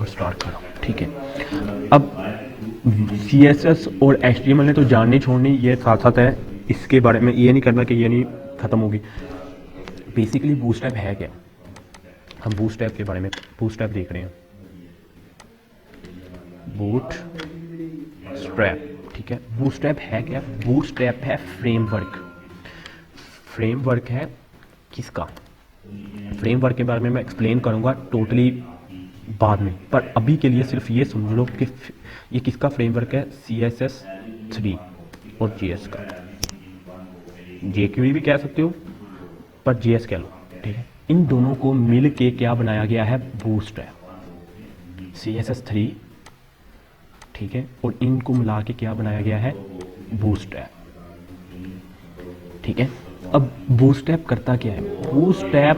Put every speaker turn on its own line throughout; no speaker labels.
Start करो। ठीक है, अब CSS और HTML ने तो जाननी छोड़नी, ये साथ साथ है, इसके बारे में ये नहीं करना कि ये नहीं ख़त्म होगी। बेसिकली बूटस्ट्रैप है क्या, हम बूटस्ट्रैप के बारे में बूटस्ट्रैप देख रहे हैं। बूटस्ट्रैप, ठीक है, बूटस्ट्रैप है क्या? बूटस्ट्रैप है फ्रेमवर्क। फ्रेमवर्क है किसका? फ्रेमवर्क के बारे में मैं एक्सप्लेन करूंगा टोटली बाद में, पर अभी के लिए सिर्फ ये समझ लो कि ये किसका फ्रेमवर्क है? CSS3 और JS का। jQuery भी कह सकते हो, पर JS कह लो। ठीक है, इन दोनों को मिल के क्या बनाया गया है? बूटस्ट्रैप। CSS3, ठीक है, और इनको मिला के क्या बनाया गया है? बूटस्ट्रैप। ठीक है, अब बूटस्ट्रैप करता क्या है? बूटस्ट्रैप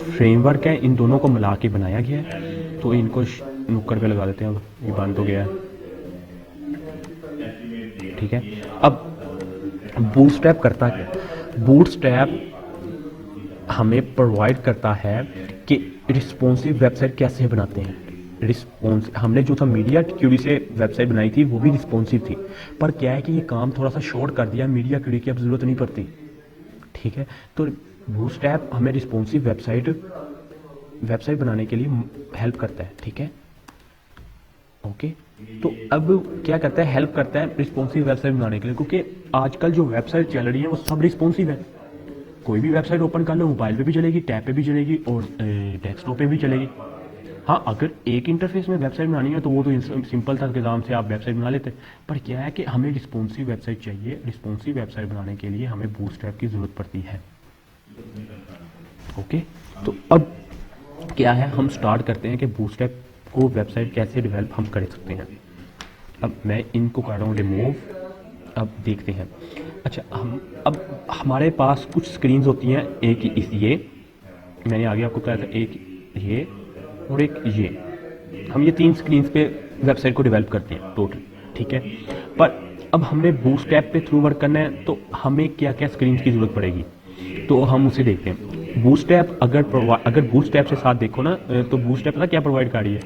फ्रेमवर्क है, इन दोनों को मिला के बनाया गया है। तो इनको नुक्कड़ पे लगा देते हैं, अब ये बंद हो गया है। ठीक है, अब बूटस्ट्रैप करता क्या? बूटस्ट्रैप हमें प्रोवाइड करता है कि रिस्पॉन्सिव वेबसाइट कैसे बनाते हैं। रिस्पॉन्स हमने जो था मीडिया क्यूरी से वेबसाइट बनाई थी, वो भी रिस्पॉन्सिव थी, पर क्या है कि ये काम थोड़ा सा शॉर्ट कर दिया, मीडिया क्यूरी की अब जरूरत नहीं पड़ती। ठीक है, तो बूटस्ट्रैप हमें रिस्पॉन्सिव वेबसाइट बनाने के लिए हेल्प करता है। ठीक है, ओके, तो अब क्या करता है? हेल्प करता है रिस्पॉन्सिव वेबसाइट बनाने के लिए, क्योंकि आजकल जो वेबसाइट चल रही है वो सब रिस्पॉन्सिव है। कोई भी वेबसाइट ओपन कर लो, मोबाइल पे भी चलेगी, टैब पे भी चलेगी और डेस्कटॉप पे भी चलेगी। हाँ, अगर एक इंटरफेस में वेबसाइट बनानी है तो वो तो सिंपल था, नाम से आप वेबसाइट बना लेते, पर क्या है कि हमें रिस्पॉन्सिव वेबसाइट चाहिए। रिस्पॉन्सिव वेबसाइट बनाने के लिए हमें बूटस्ट्रैप की जरूरत पड़ती है। ओके, तो अब क्या है, हम स्टार्ट करते हैं कि बूटस्ट्रैप को वेबसाइट कैसे डेवलप हम कर सकते हैं। अब मैं इनको कर रहा हूँ रिमूव। अब देखते हैं। अच्छा, अब हमारे पास कुछ स्क्रीन्स होती हैं, एक ये मैंने आगे आपको बताया था, एक ये और एक ये। हम ये 3 स्क्रीन्स पे वेबसाइट को डेवलप करते हैं टोटल। ठीक है, पर अब हमने बूटस्ट्रैप पे थ्रू वर्क करना है, तो हमें क्या क्या स्क्रीन्स की जरूरत पड़ेगी, तो हम उसे देखते हैं। बूटस्ट्रैप अगर बूटस्ट्रैप से साथ देखो ना, तो बूटस्ट्रैप ना क्या प्रोवाइड कर रही है?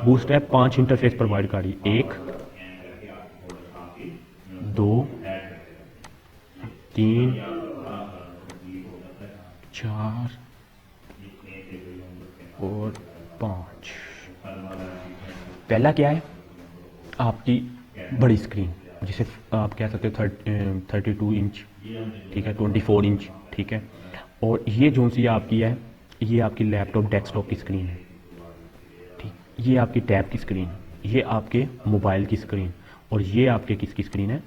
बूटस्ट्रैप 5 इंटरफेस प्रोवाइड कर रही है। 1 2 3 4 और 5। पहला क्या है? आपकी बड़ी स्क्रीन, जिसे आप कह सकते हो 32 इंच, ठीक है, 24 इंच, ठीक है। और ये जो सी आपकी है, ये आपकी लैपटॉप डेस्कटॉप की स्क्रीन है, ठीक। ये आपकी टैब की स्क्रीन, ये आपके मोबाइल की स्क्रीन, और ये आपके किसकी स्क्रीन है?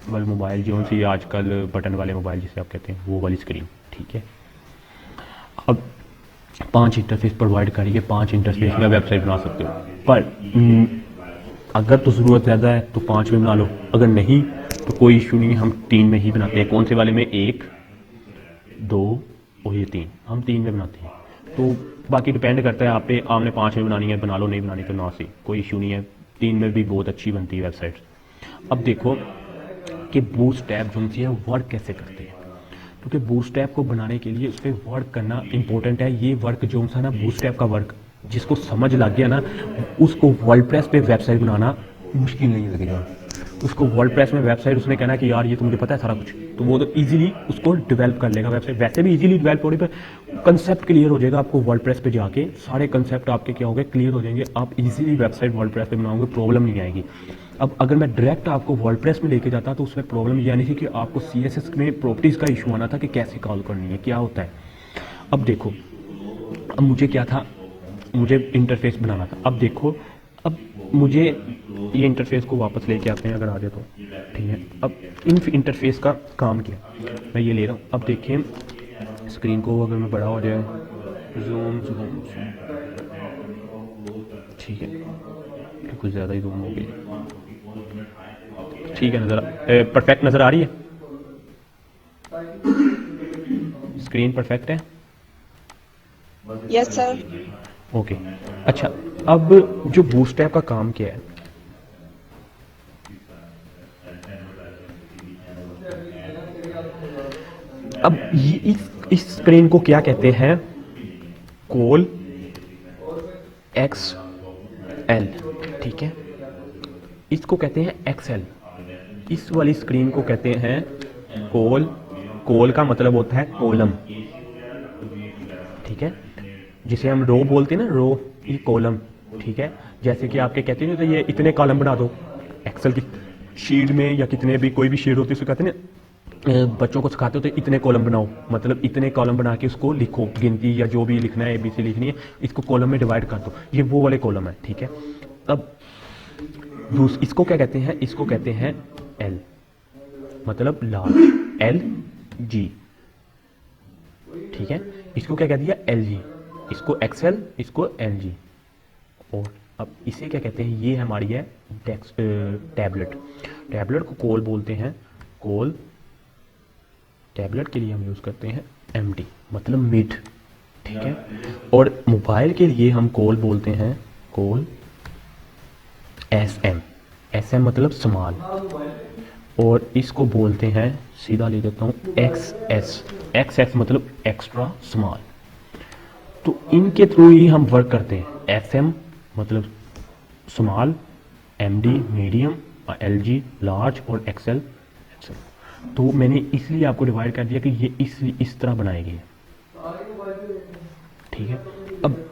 वाले मोबाइल जो सी आजकल बटन वाले मोबाइल जिसे आप कहते हैं, वो वाली स्क्रीन, ठीक है। अब 5 इंटरफेस प्रोवाइड करिए, 5 इंटरफेस में वेबसाइट बना सकते हो, पर अगर तो ज़रूरत ज़्यादा है तो 5 में बना लो, अगर नहीं तो कोई इशू नहीं, हम 3 में ही बनाते हैं। कौन से वाले में? 1 2 और ये 3, हम 3 में बनाते हैं। तो बाकी डिपेंड करता है आप पे, आपने 5 में बनानी है बना लो, नहीं बनानी तो ना सी, कोई इशू नहीं है। 3 में भी बहुत अच्छी बनती है वेबसाइट। अब देखो कि बूटस्ट्रैप जो है वर्क कैसे करते हैं, क्योंकि बूटस्ट्रैप को बनाने के लिए उस पर वर्क करना इंपॉर्टेंट है। ये वर्क जो सा ना, बूटस्ट्रैप का वर्क जिसको समझ लग गया ना, उसको वर्डप्रेस पे वेबसाइट बनाना मुश्किल नहीं लगेगा। उसको वर्डप्रेस में वेबसाइट उसने कहना है कि यार ये तो मुझे पता है सारा कुछ, तो वो तो इजीली उसको डेवलप कर लेगा वेबसाइट। वैसे भी इजीली डेवलप हो रही, पर कंसेप्ट क्लियर हो जाएगा आपको वर्डप्रेस पे जाके, सारे कंसेप्ट आपके क्या होंगे? क्लियर हो जाएंगे। आप इजीली वेबसाइट वर्डप्रेस पे बनाओगे, प्रॉब्लम नहीं आएगी। अब अगर मैं डायरेक्ट आपको वर्डप्रेस में लेके जाता तो उसमें प्रॉब्लम ये आनी थी कि आपको CSS में प्रॉपर्टीज़ का इशू आना था कि कैसे कॉल करनी है, क्या होता है। अब देखो, अब मुझे क्या था, मुझे इंटरफेस बनाना था। अब देखो, अब मुझे ये इंटरफेस को वापस लेके आते हैं, अगर आ जाए तो ठीक है। अब इन इंटरफेस का काम किया, मैं ये ले रहा हूँ। अब देखिए स्क्रीन को, अगर मैं बड़ा हो जाए, जूम, ठीक है, कुछ ज़्यादा ही जूम हो गई, ठीक है, परफेक्ट नज़र आ रही है, स्क्रीन परफेक्ट है।
Yes sir.
ओके, अच्छा, अब जो बूटस्ट्रैप का काम क्या है, अब इस स्क्रीन को क्या कहते हैं? कॉल एक्स एल, ठीक है। इसको कहते हैं एक्सेल। इस वाली स्क्रीन को कहते हैं कोल। कोल का मतलब होता है कॉलम, ठीक है। जिसे हम रो बोलते हैं ना, रो, ये कॉलम, ठीक है। जैसे कि आपके कहते हैं तो ये इतने कॉलम बना दो एक्सेल की शीट में, या कितने भी कोई भी शीट होती है उसको कहते हैं ना, बच्चों को सिखाते हो तो इतने कॉलम बनाओ, मतलब इतने कॉलम बना के उसको लिखो, गिनती या जो भी लिखना है, एबीसी लिखनी है, इसको कॉलम में डिवाइड कर दो। ये वो वाले कॉलम है, ठीक है। अब इसको क्या कहते हैं, इसको कहते हैं एल, मतलब लार्ज, एल जी, ठीक है। इसको क्या कह दिया, एल जी, इसको एक्सेल, इसको एल जी। और अब इसे क्या कहते हैं, ये हमारी है टैबलेट। टैबलेट को कोल बोलते हैं, कोल। टैबलेट के लिए हम यूज़ करते हैं एमडी, मतलब मिड, ठीक है। और मोबाइल के लिए हम कोल बोलते हैं, कोल एसएम। एसएम मतलब स्मॉल। और इसको बोलते हैं, सीधा ले देता हूँ, एक्सएस। एक्सएस मतलब एक्स्ट्रा स्मॉल। तो इनके थ्रू ही हम वर्क करते हैं। एसएम मतलब स्मॉल, एमडी मीडियम, और एलजी लार्ज, और एक्सेल। तो मैंने इसलिए आपको डिवाइड कर दिया कि ये इस तरह बनाएगी, ठीक है। अब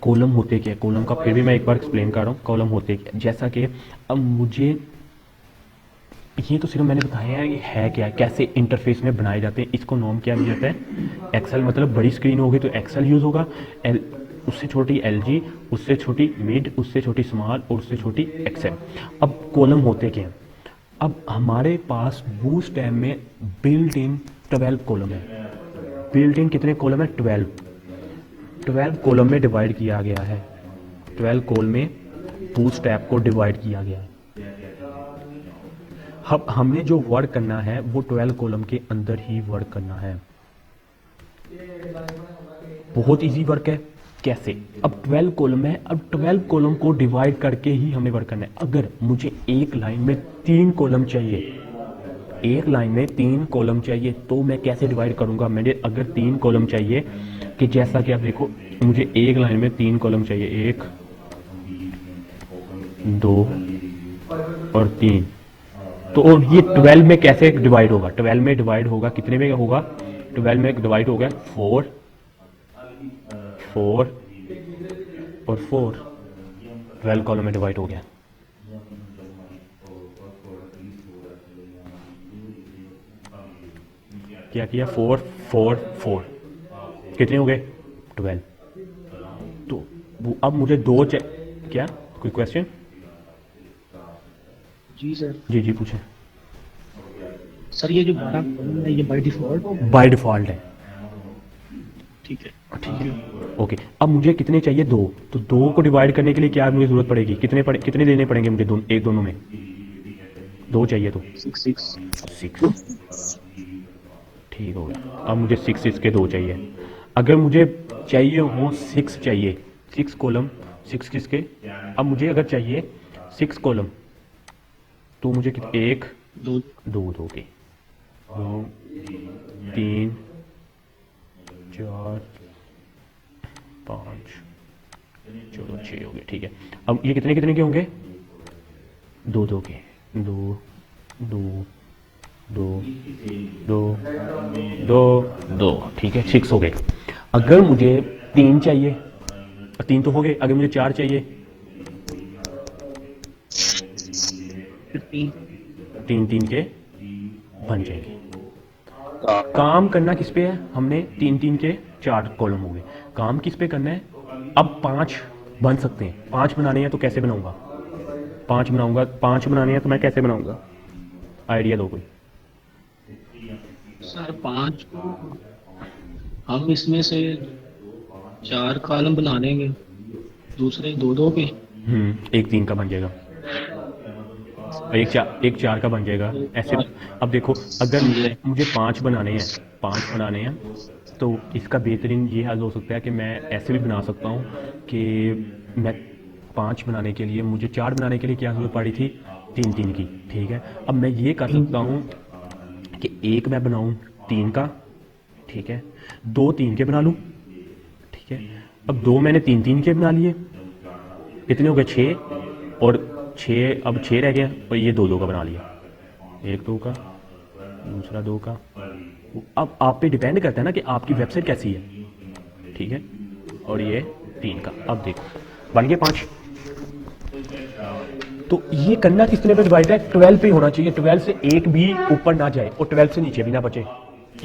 कॉलम होते क्या है, कॉलम का फिर भी मैं एक बार एक्सप्लेन कर रहा हूँ, कॉलम होते क्या, जैसा कि अब मुझे ये तो सिर्फ मैंने बताया है क्या है, कैसे इंटरफेस में बनाए जाते हैं। इसको नॉर्म क्या दिया जाता है, एक्सेल, मतलब बड़ी स्क्रीन होगी तो एक्सेल यूज़ होगा, एल उससे छोटी एलजी, उससे छोटी मिड, उससे छोटी स्मॉल, और उससे छोटी एक्सेल। अब कॉलम होते क्या हैं, अब हमारे पास बूस्ट टैब में बिल्ट इन 12 कॉलम है। बिल्ट इन कितने कॉलम है, 12 कॉलम में डिवाइड किया गया है। 12 कॉलम में बूस्ट टैब को डिवाइड किया गया है। अब हमने जो वर्क करना है वो 12 कॉलम के अंदर ही वर्क करना है। बहुत इजी वर्क है। कैसे, अब 12 कॉलम है, अब 12 कॉलम को डिवाइड करके ही हमें वर्क करना है। अगर मुझे एक लाइन में 3 कॉलम चाहिए, एक लाइन में 3 कॉलम चाहिए, तो मैं कैसे डिवाइड करूंगा। मैंने अगर 3 कॉलम चाहिए, कि जैसा कि आप देखो, मुझे एक लाइन में 3 कॉलम चाहिए, 1 2 और 3, तो और ये 12 में कैसे डिवाइड होगा, 12 में डिवाइड होगा, कितने में होगा, 12 में डिवाइड हो गया 4 4 और 4, 12 कॉलम में डिवाइड हो गया। क्या किया, 4 4 4, कितने हो गए, 12। तो अब मुझे दो क्या, कोई क्वेश्चन?
जी सर।
जी पूछें।
सर ये जो 12 कॉलम है ये बाय
डिफ़ॉल्ट है।
ठीक है।
ठीक है, ओके। अब मुझे कितने चाहिए, 2। तो 2 को डिवाइड करने के लिए क्या मुझे ज़रूरत पड़ेगी, कितने देने पड़ेंगे मुझे, दोनों में 2 चाहिए तो 6। ठीक हो गया। अब मुझे 6 के 2 चाहिए। अगर मुझे चाहिए हो 6 चाहिए, 6 कॉलम, 6 किसके, अब मुझे अगर चाहिए 6 कॉलम, तो मुझे 1 2 2 के 2 3 4 5 चलो 6 हो गए, ठीक है। अब ये कितने के होंगे, 2 2 के, 2 2 2 2 2 2, ठीक है, 6 हो गए। अगर मुझे 3 चाहिए, 3 तो हो गए, अगर मुझे 4 चाहिए, 3 के बन जाएंगे। काम करना किस पे है, हमने 3 के 4 कॉलम हो गए, काम किस पे करना है। अब 5 बन सकते हैं, 5 बनाने हैं तो कैसे बनाऊंगा, 5 बनाने हैं तो मैं कैसे बनाऊंगा, आइडिया दो कोई।
सर 5 को हम इसमें से 4 कॉलम बना लेंगे, दूसरे 2 2 के।
एक 3 का बन जाएगा, एक 4 का बन जाएगा, ऐसे। अब देखो, अगर मुझे 5 बनाने हैं, तो इसका बेहतरीन ये हल हो सकता है कि मैं ऐसे भी बना सकता हूँ कि मैं 5 बनाने के लिए, मुझे 4 बनाने के लिए क्या जरूरत पड़ी थी, 3 की, ठीक है। अब मैं ये कर सकता हूँ कि एक मैं बनाऊँ 3 का, ठीक है, 2 3 के बना लूँ, ठीक है, अब दो मैंने तीन तीन के बना लिए, कितने हो गए 6, और 6 अब 6 रह गए और ये दो दो का बना लिया, एक दो का दूसरा दो का। अब आप पे डिपेंड करता है ना कि आपकी वेबसाइट कैसी है, ठीक है। और ये 3 का, अब देखो बन गए 5। तो ये करना किस तरह पे डिवाइड है, 12 पे होना चाहिए, 12 से एक भी ऊपर ना जाए और 12 से नीचे भी ना बचे।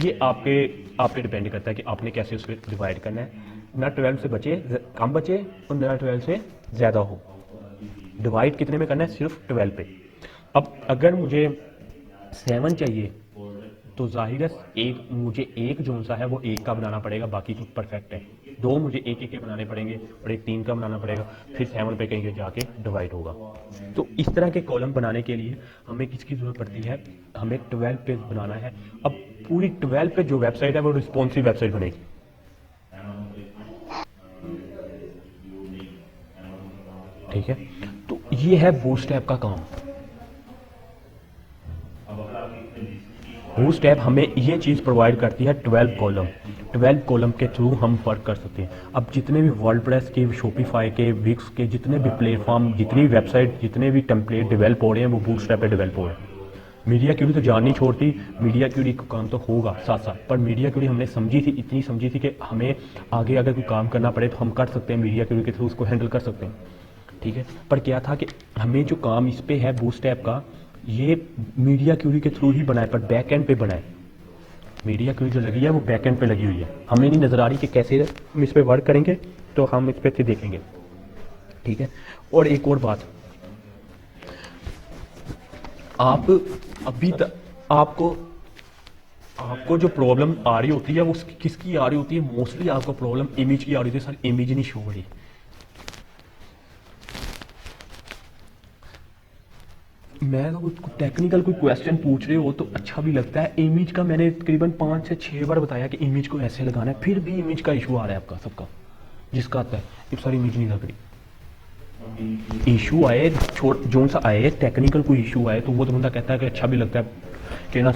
ये आप पे डिपेंड करता है कि आपने कैसे उस पर डिवाइड करना है, ना 12 से बचे कम बचे और ना 12 से ज़्यादा हो। डिवाइड कितने में करना है, सिर्फ 12 पे। अब अगर मुझे 7 चाहिए तो जाहिर है एक मुझे एक जो सा है वो 1 का बनाना पड़ेगा, बाकी तो परफेक्ट है। 2 मुझे 1 1 के बनाने पड़ेंगे और एक 3 का बनाना पड़ेगा, फिर 7 पे कहीं जाके डिवाइड होगा। तो इस तरह के कॉलम बनाने के लिए हमें किसकी ज़रूरत पड़ती है, हमें 12 पे बनाना है। अब पूरी 12 पे जो वेबसाइट है वो रिस्पॉन्सिव वेबसाइट बनेगी, ठीक है। तो ये है बूटस्ट्रैप का काम। बूटस्ट्रैप हमें ये चीज़ प्रोवाइड करती है 12 कॉलम। 12 कॉलम के थ्रू हम वर्क कर सकते हैं। अब जितने भी वर्डप्रेस के, शॉपिफाई के, विक्स के, जितने भी प्लेटफॉर्म, जितनी भी वेबसाइट, जितने भी टेम्पलेट डेवलप हो रहे हैं वो बूटस्ट्रैप पे डेवलप हो रहे हैं। मीडिया क्यूरी तो जान नहीं छोड़ती, मीडिया क्यूरी का काम तो होगा साथ साथ, पर मीडिया क्यूरी हमने समझी थी, इतनी समझी थी कि हमें आगे अगर कोई काम करना पड़े तो हम कर सकते हैं, मीडिया क्यूरी के थ्रू उसको हैंडल कर सकते हैं, ठीक है। पर क्या था कि हमें जो काम इस पे है बूटस्ट्रैप का, ये मीडिया क्यूरी के थ्रू ही बनाए, पर बैक एंड पे बनाए। मीडिया क्यूरी जो लगी है वो बैक एंड पे लगी हुई है, हमें नहीं नज़र आ रही कि कैसे हम इस पे वर्क करेंगे, तो हम इस पे देखेंगे, ठीक है। और एक और बात, आप अभी तक आपको जो प्रॉब्लम आ रही होती है वो किसकी आ रही होती है, मोस्टली आपको प्रॉब्लम इमेज की आ रही होती है। सर इमेज नहीं शो हो रही, मैं तो टेक्निकल कोई क्वेश्चन पूछ रहे हो तो अच्छा भी लगता है। इमेज का मैंने तकरीबन 5 से 6 बार बताया कि इमेज को ऐसे लगाना है, फिर भी इमेज का इशू आ रहा है आपका सबका, जिसका आता है ये सारी इमेज नहीं लग रही। इशू आए जो सा आए, टेक्निकल कोई इशू आए तो वो तो बंदा कहता है कि अच्छा भी लगता है कि ना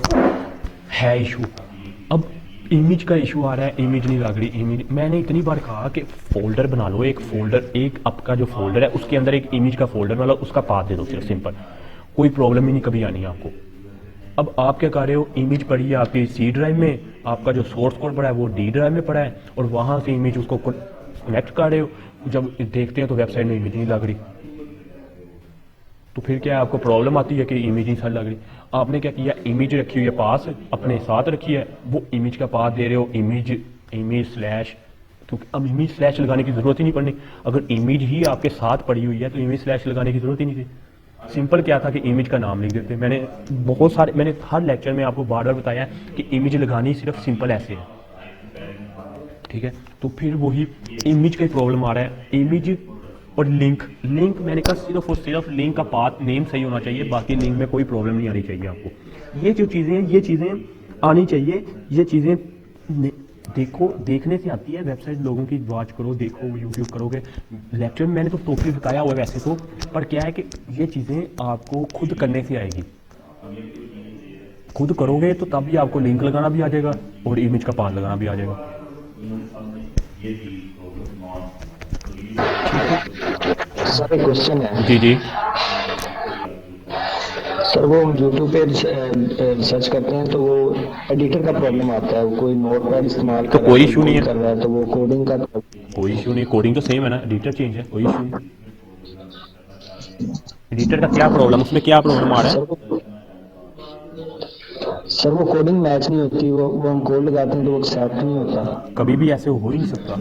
है इशू। अब इमेज का इशू आ रहा है, इमेज नहीं लग रही, इमेज मैंने इतनी बार कहा कि फोल्डर बना लो, एक फोल्डर, एक आपका जो फोल्डर है उसके अंदर एक इमेज का फोल्डर वाला उसका पाथ दे दो, सिर्फ सिंपल, कोई प्रॉब्लम ही नहीं कभी आनी है आपको। अब आप क्या कर रहे हो, इमेज पड़ी है आपकी C ड्राइव में, आपका जो सोर्स कोड पड़ा है वो D ड्राइव में पड़ा है, और वहाँ से इमेज उसको कनेक्ट कर रहे हो। जब देखते हैं तो वेबसाइट में इमेज नहीं लग रही, तो फिर क्या है, आपको प्रॉब्लम आती है कि इमेज नहीं सर लग रही। आपने क्या किया, इमेज रखी हुई है पास, अपने साथ रखी है, वो इमेज का पास दे रहे हो, इमेज स्लैश, क्योंकि अब इमेज स्लैश लगाने की जरूरत ही नहीं पड़नी। अगर इमेज ही आपके साथ पड़ी हुई है तो इमेज स्लैश लगाने की जरूरत ही नहीं थी। सिंपल क्या था कि इमेज का नाम लिख देते। मैंने हर लेक्चर में आपको बार बार बताया कि इमेज लगानी सिर्फ सिंपल ऐसे है, ठीक है। तो फिर वही इमेज का प्रॉब्लम आ रहा है, इमेज और लिंक मैंने कहा सिर्फ और सिर्फ लिंक का पाथ नेम सही होना चाहिए, बाकी लिंक में कोई प्रॉब्लम नहीं आनी चाहिए आपको। ये जो चीज़ें हैं ये चीज़ें आनी चाहिए, ये चीज़ें देखो, देखने से आती है। वेबसाइट लोगों की वॉच करो, देखो, यूट्यूब करोगे, लेक्चर में मैंने तो टोटली बताया हुआ है वैसे तो, पर क्या है कि ये चीज़ें आपको खुद करने से आएगी। खुद करोगे तो तब भी आपको लिंक लगाना भी आ जाएगा और इमेज का पाथ लगाना भी आ जाएगा।
सर एक क्वेश्चन है।
जी जी
सर वो हम यूट्यूब पे रिसर्च करते हैं तो वो एडिटर का प्रॉब्लम आता है, कोई नोटपैड इस्तेमाल
तो
कर
कोई
रहा है,
इशू नहीं है,
कर रहा है, तो वो कोडिंग का
कोई इशू नहीं, कोडिंग तो सेम है ना, एडिटर चेंज है, कोई इशू नहीं। एडिटर का क्या प्रॉब्लम, उसमें क्या प्रॉब्लम आ रहा है?
सर वो कोडिंग मैच नहीं होती, वो हम कोड लगाते हैं तो वो एक्सेप्ट नहीं होता।
कभी भी ऐसे हो ही नहीं सकता।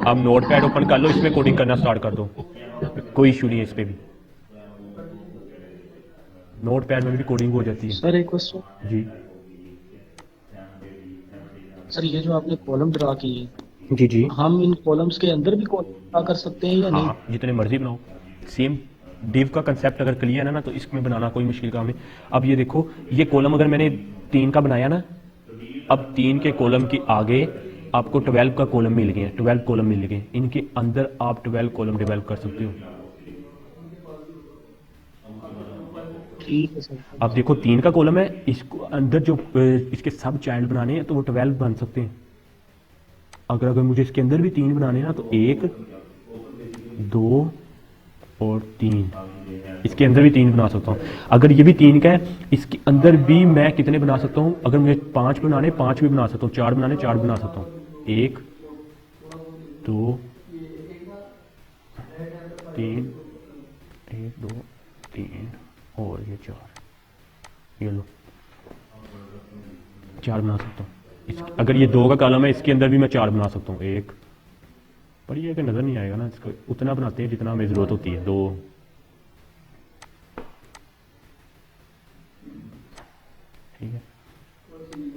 आप नोटपैड ओपन कर लो, इसमें कोडिंग करना स्टार्ट कर दो, कोई इशू नहीं है इस पे भी, नोटपैड में भी कोडिंग हो जाती है।
सर एक क्वेश्चन,
जी
सर ये जो आपने कॉलम ड्रा किए,
जी जी
हम इन कॉलम्स के अंदर भी कॉलम ड्रा कर सकते हैं या नहीं?
हाँ, जितने मर्जी बनाओ, सेम डिव का कंसेप्ट अगर क्लियर है ना तो इसमें बनाना कोई मुश्किल काम नहीं। अब ये देखो, ये कॉलम अगर मैंने 3 का बनाया ना, अब 3 के कॉलम के आगे आपको 12 का कॉलम मिल गए, 12 कॉलम मिल गए, इनके अंदर आप 12 कॉलम डेवलप कर सकते हो।
ठीक है सर।
अब देखो 3 का कॉलम है, इसको अंदर जो इसके सब चाइल्ड बनाने हैं तो वो 12 बन सकते हैं, अगर मुझे इसके अंदर भी 3 बनाने हैं ना तो 1 2 और 3, इसके अंदर भी 3 बना सकता हूँ। अगर ये भी 3 का है, इसके अंदर भी मैं कितने बना सकता हूँ? अगर मुझे 5 बनाने 5 भी बना सकता हूँ, 4 बनाने 4 बना सकता हूँ। 1 2 3, 1 2 3 और ये 4, ये लो 4 बना सकता हूँ। अगर ये 2 का कॉलम है, इसके अंदर भी मैं 4 बना सकता हूँ। 1, पर ये कि नज़र नहीं आएगा ना, इसको उतना बनाते हैं जितना हमें ज़रूरत होती है। 2, ठीक है,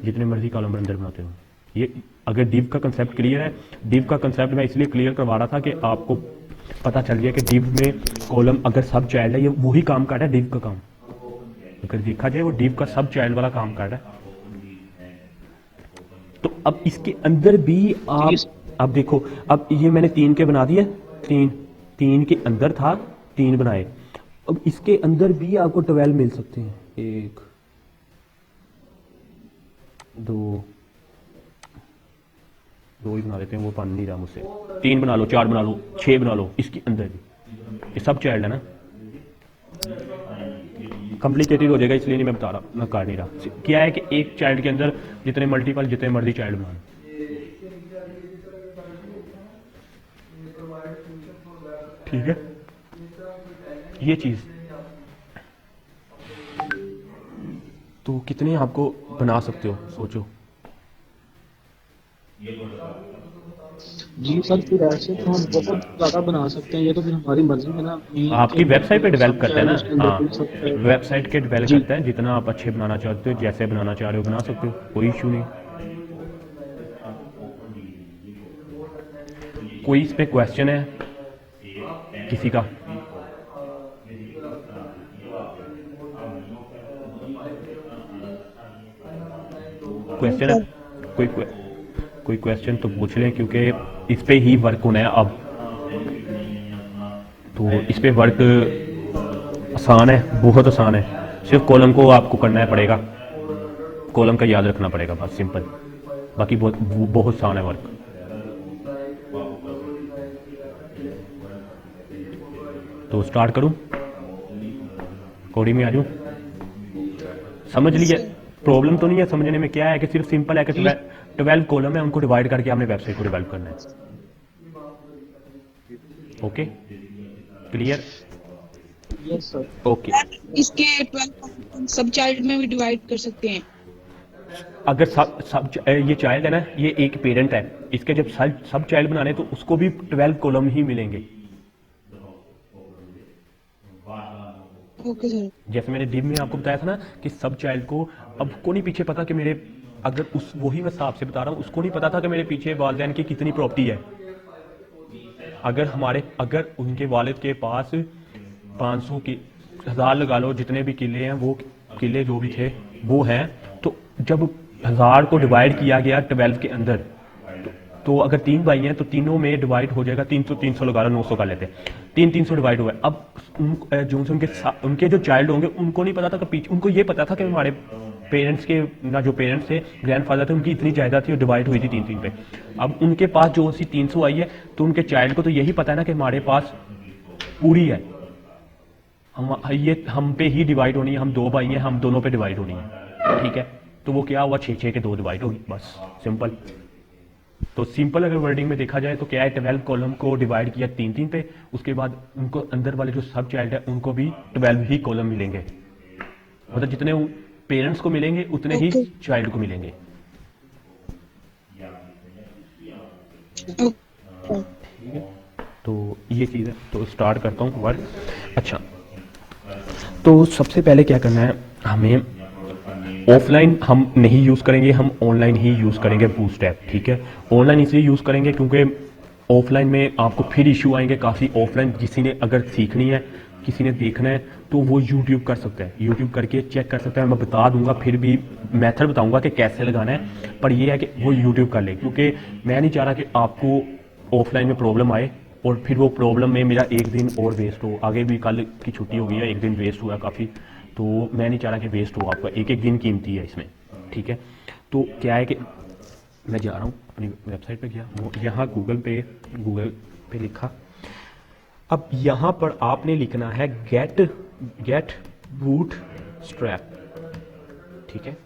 जितने मर्जी कॉलम अंदर बनाते हो। ये अगर डिव का कंसेप्ट क्लियर है, डिव का कंसेप्ट मैं इसलिए क्लियर करवा रहा था कि आपको पता चल जाए कि डिव में कॉलम अगर सब चाइल्ड है, ये वही काम कर रहा है डिव का काम। अगर देखा जाए वो डिव का सब चाइल्ड वाला काम कर रहा है। तो अब इसके अंदर भी आप अब देखो, अब ये मैंने 3 के बना दिए, 3 के अंदर था, 3 बनाए। अब इसके अंदर भी आपको 12 मिल सकते हैं। 1 2 ही बना लेते हैं, वो बन नहीं रहा मुझसे। 3 बना लो, 4 बना लो, 6 बना लो। इसके अंदर भी ये सब चाइल्ड है ना, कॉम्प्लिकेटेड हो जाएगा इसलिए नहीं मैं बता रहा, मैं कर नहीं रहा। क्या है कि एक चाइल्ड के अंदर जितने मल्टीपल जितने मर्जी चाइल्ड बनाए, ठीक है, ये चीज। तो कितने आपको बना सकते हो सोचो।
जी सर, फिर ऐसे तो हम बहुत ज़्यादा बना सकते हैं, ये तो फिर हमारी मर्जी है ना।
आपकी वेबसाइट पे डेवलप करते हैं ना, हाँ,
हाँ,
वेबसाइट के डेवलप
जी।
करते हैं। जितना आप अच्छे बनाना चाहते हो, जैसे बनाना चाह रहे हो बना सकते हो, कोई इशू नहीं। कोई इस पे क्वेश्चन है किसी का? क्वेश्चन है कोई क्वेश्चन तो पूछ लें, क्योंकि इस पे ही वर्क होना है अब। तो इस पे वर्क आसान है, बहुत आसान है। सिर्फ कॉलम को आपको करना है पड़ेगा, कॉलम का याद रखना पड़ेगा, बस सिंपल। बाकी बहुत आसान है वर्क। तो स्टार्ट करूं, कोडिंग में आ जाऊं? समझ लिए? प्रॉब्लम तो नहीं है समझने में। क्या है कि सिर्फ सिंपल है कि 12 कॉलम है, उनको डिवाइड करके आपने वेबसाइट को डेवलप करना है। Okay, clear?
Yes sir.
Okay.
इसके 12 सब चाइल्ड में भी डिवाइड कर सकते हैं।
अगर सब ये चाइल्ड है ना, ये एक पेरेंट है, इसके जब सब चाइल्ड बनाने तो उसको भी 12 कॉलम ही मिलेंगे।
Okay sir.
जैसे मैंने डिव में आपको बताया था ना कि सब चाइल्ड को, अब को नहीं पीछे पता कि मेरे, अगर उस वही मैं हिसाब से बता रहा हूँ, उसको नहीं पता था कि मेरे पीछे वालिदैन की कितनी प्रॉपर्टी है। अगर उनके वालिद के पास 500 की 1000 लगा लो, जितने भी किले हैं, वो किले जो भी थे वो हैं, तो जब 1000 को डिवाइड किया गया 12 के अंदर, तो अगर 3 भाई हैं तो तीनों में डिवाइड हो जाएगा। 300 लगा लो, 900 का लेते हैं, 300 डिवाइड हुआ है। अब जो उनके जो चाइल्ड होंगे उनको नहीं पता था कि पीछे, उनको ये पता था कि हमारे पेरेंट्स के ना, जो पेरेंट्स थे, ग्रैंडफादर थे, उनकी इतनी जायदाद थी और डिवाइड हुई थी 3 पे। अब उनके पास जो सी 300 आई है, तो उनके चाइल्ड को तो यही पता है ना कि हमारे पास पूरी है, हम पे ही डिवाइड होनी है, हम 2 भाई हैं, हम दोनों पे डिवाइड होनी है, ठीक है। तो वो क्या हुआ, 6 के 2 डिवाइड होगी, बस सिंपल। तो सिंपल अगर वर्डिंग में देखा जाए तो क्या है, 12 कॉलम को डिवाइड किया 3 पे, उसके बाद उनको अंदर वाले जो सब चाइल्ड है उनको भी 12 ही कॉलम मिलेंगे। मतलब जितने पेरेंट्स को मिलेंगे उतने ही चाइल्ड को मिलेंगे। तो ये चीज़ है। तो स्टार्ट करता हूँ वर्क। अच्छा, तो सबसे पहले क्या करना है, हमें ऑफलाइन हम नहीं यूज़ करेंगे, हम ऑनलाइन ही यूज़ करेंगे बूटस्ट्रैप, ठीक है। ऑनलाइन इसलिए यूज़ करेंगे क्योंकि ऑफलाइन में आपको फिर इशू आएंगे काफ़ी। ऑफलाइन किसी ने अगर सीखनी है, किसी ने देखना है, तो वो यूट्यूब कर सकता है, यूट्यूब करके चेक कर सकता है। मैं बता दूंगा, फिर भी मेथड बताऊंगा कि कैसे लगाना है, पर ये है कि वो यूट्यूब कर ले, क्योंकि मैं नहीं चाह रहा कि आपको ऑफलाइन में प्रॉब्लम आए और फिर वो प्रॉब्लम में मेरा एक दिन और वेस्ट हो। आगे भी कल की छुट्टी हो गई है, एक दिन वेस्ट हुआ काफ़ी, तो मैं नहीं चाह रहा कि वेस्ट हो आपका, एक दिन कीमती है इसमें, ठीक है। तो क्या है कि मैं जा रहा हूँ अपनी वेबसाइट पे गया, वो यहाँ गूगल पे लिखा। अब यहाँ पर आपने लिखना है गेट बूट स्ट्रैप, ठीक है।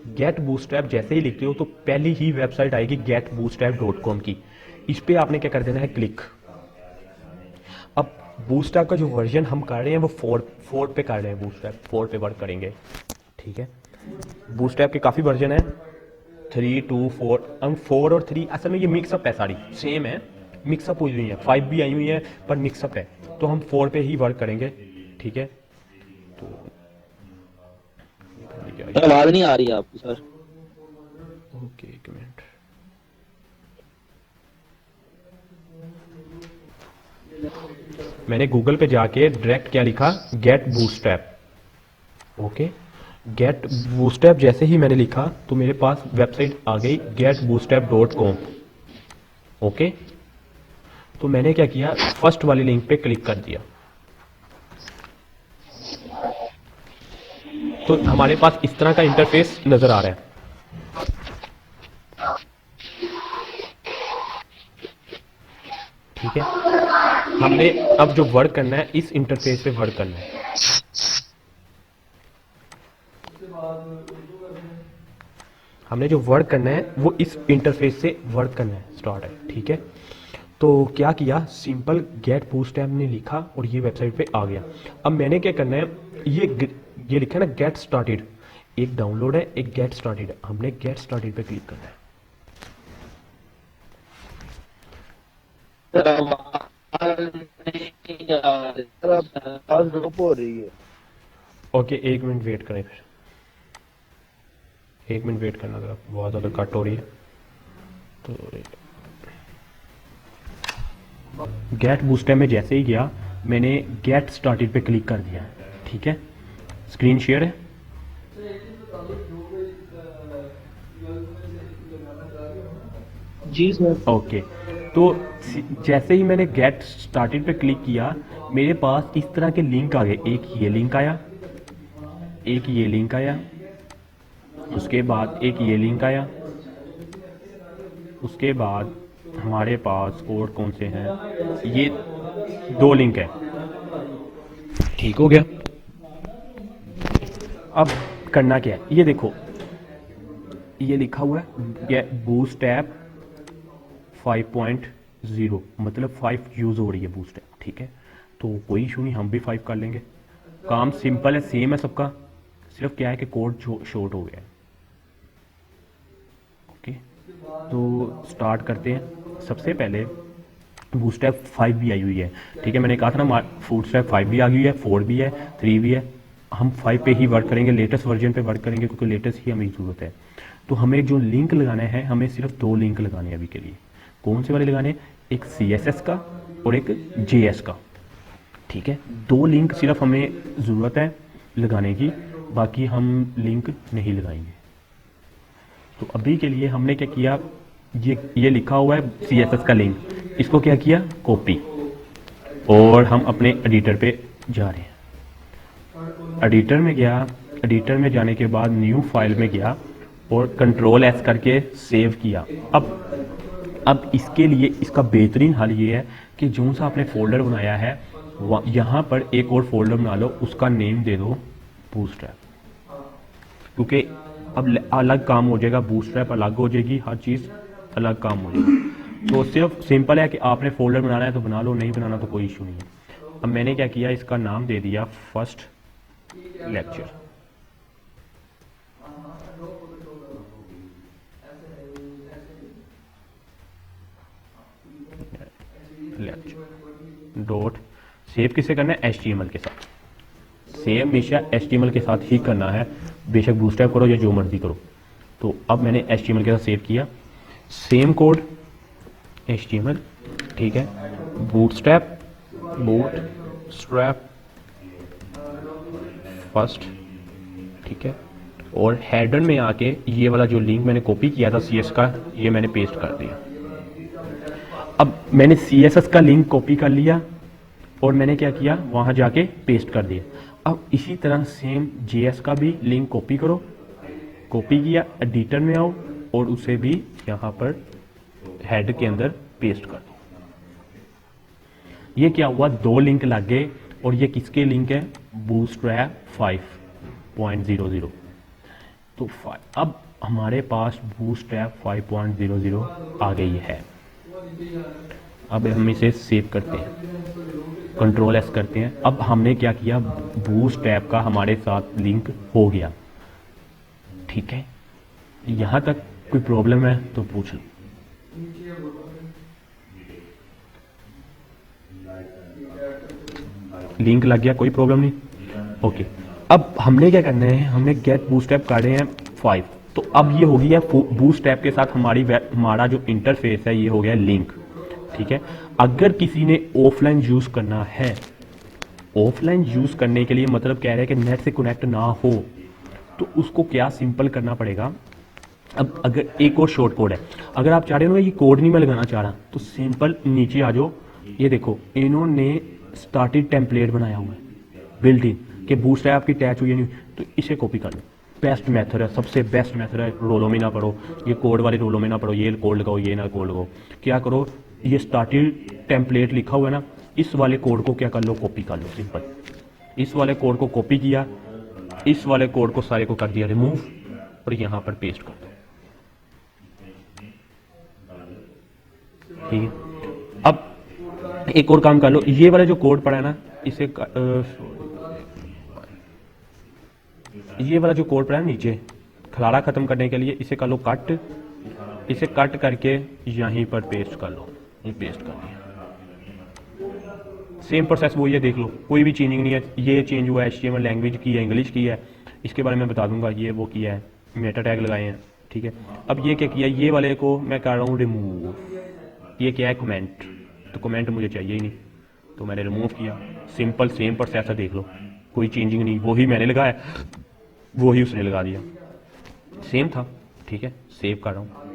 गेट बूटस्ट्रैप जैसे ही लिखते हो तो पहली ही वेबसाइट आएगी getbootstrap.com की। इस पे आपने क्या कर देना है, क्लिक। अब बूटस्ट्रैप का जो वर्जन हम कर रहे हैं वो 4 पे कर रहे हैं, बूटस्ट्रैप 4 पे वर्क करेंगे, ठीक है। बूटस्ट्रैप के काफ़ी वर्जन है, 3, 2, 4। हम 4 और 3 असल में ये मिक्सअप है, सारी सेम है, मिक्सअप हुई हुई है। 5 भी आई हुई है पर मिक्सअप है, तो हम 4 पे ही वर्क करेंगे, ठीक है। तो
आवाज नहीं आ रही है आपकी सर।
ओके, एक मिनट। मैंने गूगल पे जाके डायरेक्ट क्या लिखा, get Bootstrap, okay. Get Bootstrap जैसे ही मैंने लिखा तो मेरे पास वेबसाइट आ गई getbootstrap.com, ओके। तो मैंने क्या किया, फर्स्ट वाली लिंक पे क्लिक कर दिया, तो हमारे पास इस तरह का इंटरफेस नजर आ रहा है। ठीक है, हमने अब जो वर्क करना है इस इंटरफेस पे वर्क करना है। हमने जो वर्क करना है वो इस इंटरफेस से वर्क करना है, स्टार्ट है, ठीक है। तो क्या किया, सिंपल गेट बूटस्ट्रैप ने लिखा और ये वेबसाइट पे आ गया। अब मैंने क्या करना है, ये लिखा है ना गेट स्टार्टेड, एक डाउनलोड है, एक गेट स्टार्टेड है। हमने गेट स्टार्टेड पे क्लिक करना है।
हो रही है।
ओके, 1 मिनट वेट करें, फिर 1 मिनट वेट करना, जरा बहुत ज़्यादा कट हो रही है। तो गेट बूटस्ट्रैप में जैसे ही गया मैंने गेट स्टार्टेड पे क्लिक कर दिया, ठीक है। स्क्रीन शेयर है,
जी सर।
ओके। तो जैसे ही मैंने गेट स्टार्टेड पे क्लिक किया मेरे पास इस तरह के लिंक आ गए। एक ये लिंक आया, एक ये लिंक आया, उसके बाद एक ये लिंक आया, उसके बाद हमारे पास और कौन से हैं, ये 2 लिंक है, ठीक हो गया। अब करना क्या है, ये देखो ये लिखा हुआ है बूटस्ट्रैप 5.0, मतलब 5 यूज हो रही है बूटस्ट्रैप, ठीक है। तो कोई इशू नहीं, हम भी 5 कर लेंगे। काम सिंपल है, सेम है सबका, सिर्फ क्या है कि कोड शॉर्ट हो गया है, ओके। तो स्टार्ट करते हैं। सबसे पहले बूटस्ट्रैप 5 भी आई हुई है, ठीक है। मैंने कहा था ना बूटस्ट्रैप 5 भी आ गई है, 4 भी है, 3 भी है। हम 5 पे ही वर्क करेंगे, लेटेस्ट वर्जन पे वर्क करेंगे क्योंकि लेटेस्ट ही हमें ज़रूरत है। तो हमें जो लिंक लगाना है, हमें सिर्फ 2 लिंक लगाने हैं अभी के लिए। कौन से वाले लगाने, एक CSS का और एक JS का, ठीक है। 2 लिंक सिर्फ हमें ज़रूरत है लगाने की, बाकी हम लिंक नहीं लगाएंगे। तो अभी के लिए हमने क्या किया, ये लिखा हुआ है CSS का लिंक, इसको क्या किया, कॉपी, और हम अपने एडिटर पे जा रहे हैं। एडिटर में गया, एडिटर में जाने के बाद न्यू फाइल में गया और Ctrl+S करके सेव किया। अब इसके लिए इसका बेहतरीन हल ये है कि जो सा आपने फोल्डर बनाया है यहाँ पर एक और फोल्डर बना लो, उसका नेम दे दो बूटस्ट्रैप, क्योंकि अब अलग काम हो जाएगा, बूटस्ट्रैप अलग हो जाएगी, हर चीज़ अलग काम हो जाएगी। तो सिर्फ सिंपल है कि आपने फोल्डर बनाना है तो बना लो, नहीं बनाना तो कोई इशू नहीं है। अब मैंने क्या किया, इसका नाम दे दिया फर्स्ट लेक्चर, डॉट सेव किसे करना है, HTML के साथ। सेव हमेशा HTML के साथ ही करना है, बेशक बूटस्ट्रैप करो या जो मर्जी करो। तो अब मैंने HTML के साथ सेव किया, सेम कोड HTML, ठीक है। बूटस्ट्रैप फर्स्ट, ठीक है। और हेडर में आके ये वाला जो लिंक मैंने कॉपी किया था CS का, ये मैंने पेस्ट कर दिया। अब मैंने CSS का लिंक कॉपी कर लिया और मैंने क्या किया, वहाँ जाके पेस्ट कर दिया। अब इसी तरह सेम JS का भी लिंक कॉपी करो कॉपी किया, एडिटर में आओ और उसे भी यहाँ पर हेड के अंदर पेस्ट कर दो। ये क्या हुआ, 2 लिंक लग गए और ये किसके लिंक है, बूटस्ट्रैप 5.00। तो अब हमारे पास बूटस्ट्रैप 5.00 आ गई है। अब हम इसे सेव करते हैं, Ctrl+S करते हैं। अब हमने क्या किया, बूटस्ट्रैप का हमारे साथ लिंक हो गया। ठीक है, यहां तक कोई प्रॉब्लम है तो पूछ लो। लिंक लग गया, कोई प्रॉब्लम नहीं। ओके, अब हमने क्या करना है, हमने गेट बूटस्ट्रैप काटे हैं 5। तो अब ये हो गया बूटस्ट्रैप के साथ हमारा जो इंटरफेस है ये हो गया लिंक। ठीक है, अगर किसी ने ऑफलाइन यूज करना है, ऑफलाइन यूज करने के लिए मतलब कह रहे हैं कि नेट से कनेक्ट ना हो, तो उसको क्या सिंपल करना पड़ेगा। अब अगर एक और शॉर्ट कोड है, अगर आप चाह रहे हो ये कोड नहीं मैं लगाना चाह रहा, तो सिंपल नीचे आ जाओ। ये देखो इन्होंने स्टार्टेड टेम्पलेट बनाया हुआ है बिल्ट इन कि बूटस्ट्रैप आपकी अटैच हुई है नहीं, तो इसे कॉपी कर लो। बेस्ट मेथड है, सबसे बेस्ट मेथड है। रोलों में ना पढ़ो, ये कोड वाले रोलों में ना पढ़ो, ये कोड लगाओ ये ना कोड लगाओ। क्या करो, ये स्टार्टेड टेम्पलेट लिखा हुआ है ना, इस वाले कोड को क्या कर लो, कॉपी कर लो। सिंपल इस वाले कोड को कॉपी किया, इस वाले कोड को सारे को कर दिया रिमूव और यहाँ पर पेस्ट कर दो। ठीक है, अब एक और काम कर लो, ये वाला जो कोड पड़ा है ना, इसे ये वाला जो कोड पड़ा है नीचे खलारा खत्म करने के लिए, इसे कर लो कट, इसे कट करके यहीं पर पेस्ट कर लो। ये पेस्ट कर दिया, सेम प्रोसेस वो ये देख लो, कोई भी चेंजिंग नहीं है। ये चेंज हुआ है, HTML लैंग्वेज की है, इंग्लिश की है, इसके बारे में बता दूंगा। ये वो किया है, मेटा टैग लगाए हैं। ठीक है, अब ये क्या किया, ये वाले को मैं कर रहा हूँ रिमूव। ये क्या है, कमेंट, तो कमेंट मुझे चाहिए ही नहीं, तो मैंने रिमूव किया। सिंपल सेम प्रोसेस है, देख लो, कोई चेंजिंग नहीं, वही मैंने लगाया, वही उसने लगा दिया, सेम था। ठीक है, सेव कर रहा हूँ।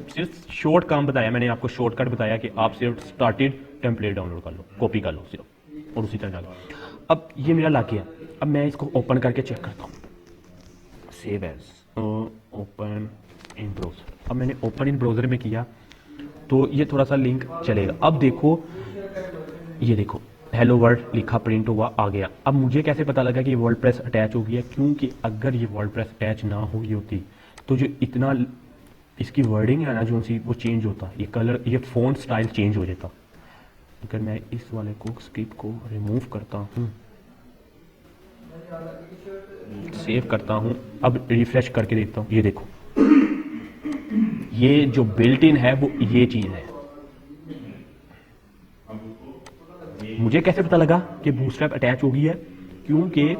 सिर्फ शॉर्ट काम बताया मैंने आपको, शॉर्टकट बताया कि आप सिर्फ स्टार्टेड टेम्पलेट डाउनलोड कर लो, कॉपी कर लो सिर्फ, और उसी तरह डालो। अब ये मेरा लग गया, अब मैं इसको ओपन करके चेक करता हूँ। Save as, open in browser. अब मैंने ओपन इन ब्राउज़र में किया तो ये थोड़ा सा लिंक चलेगा। अब देखो, ये देखो हेलो वर्ल्ड लिखा प्रिंट हुआ आ गया। अब मुझे कैसे पता लगा कि ये वर्डप्रेस अटैच हो गया, क्योंकि अगर ये वर्डप्रेस अटैच ना हुई होती तो जो इतना इसकी वर्डिंग है ना जो सी, वो चेंज होता, ये कलर, ये फ़ॉन्ट स्टाइल चेंज हो जाता। अगर मैं इस वाले को स्क्रिप्ट को रिमूव करता हूँ, सेव करता हूँ, अब रिफ्रेश करके देखता हूँ, ये देखो ये जो बिल्ट इन है वो ये चीज़ है। मुझे कैसे पता लगा कि बूटस्ट्रैप अटैच हो गई है, क्योंकि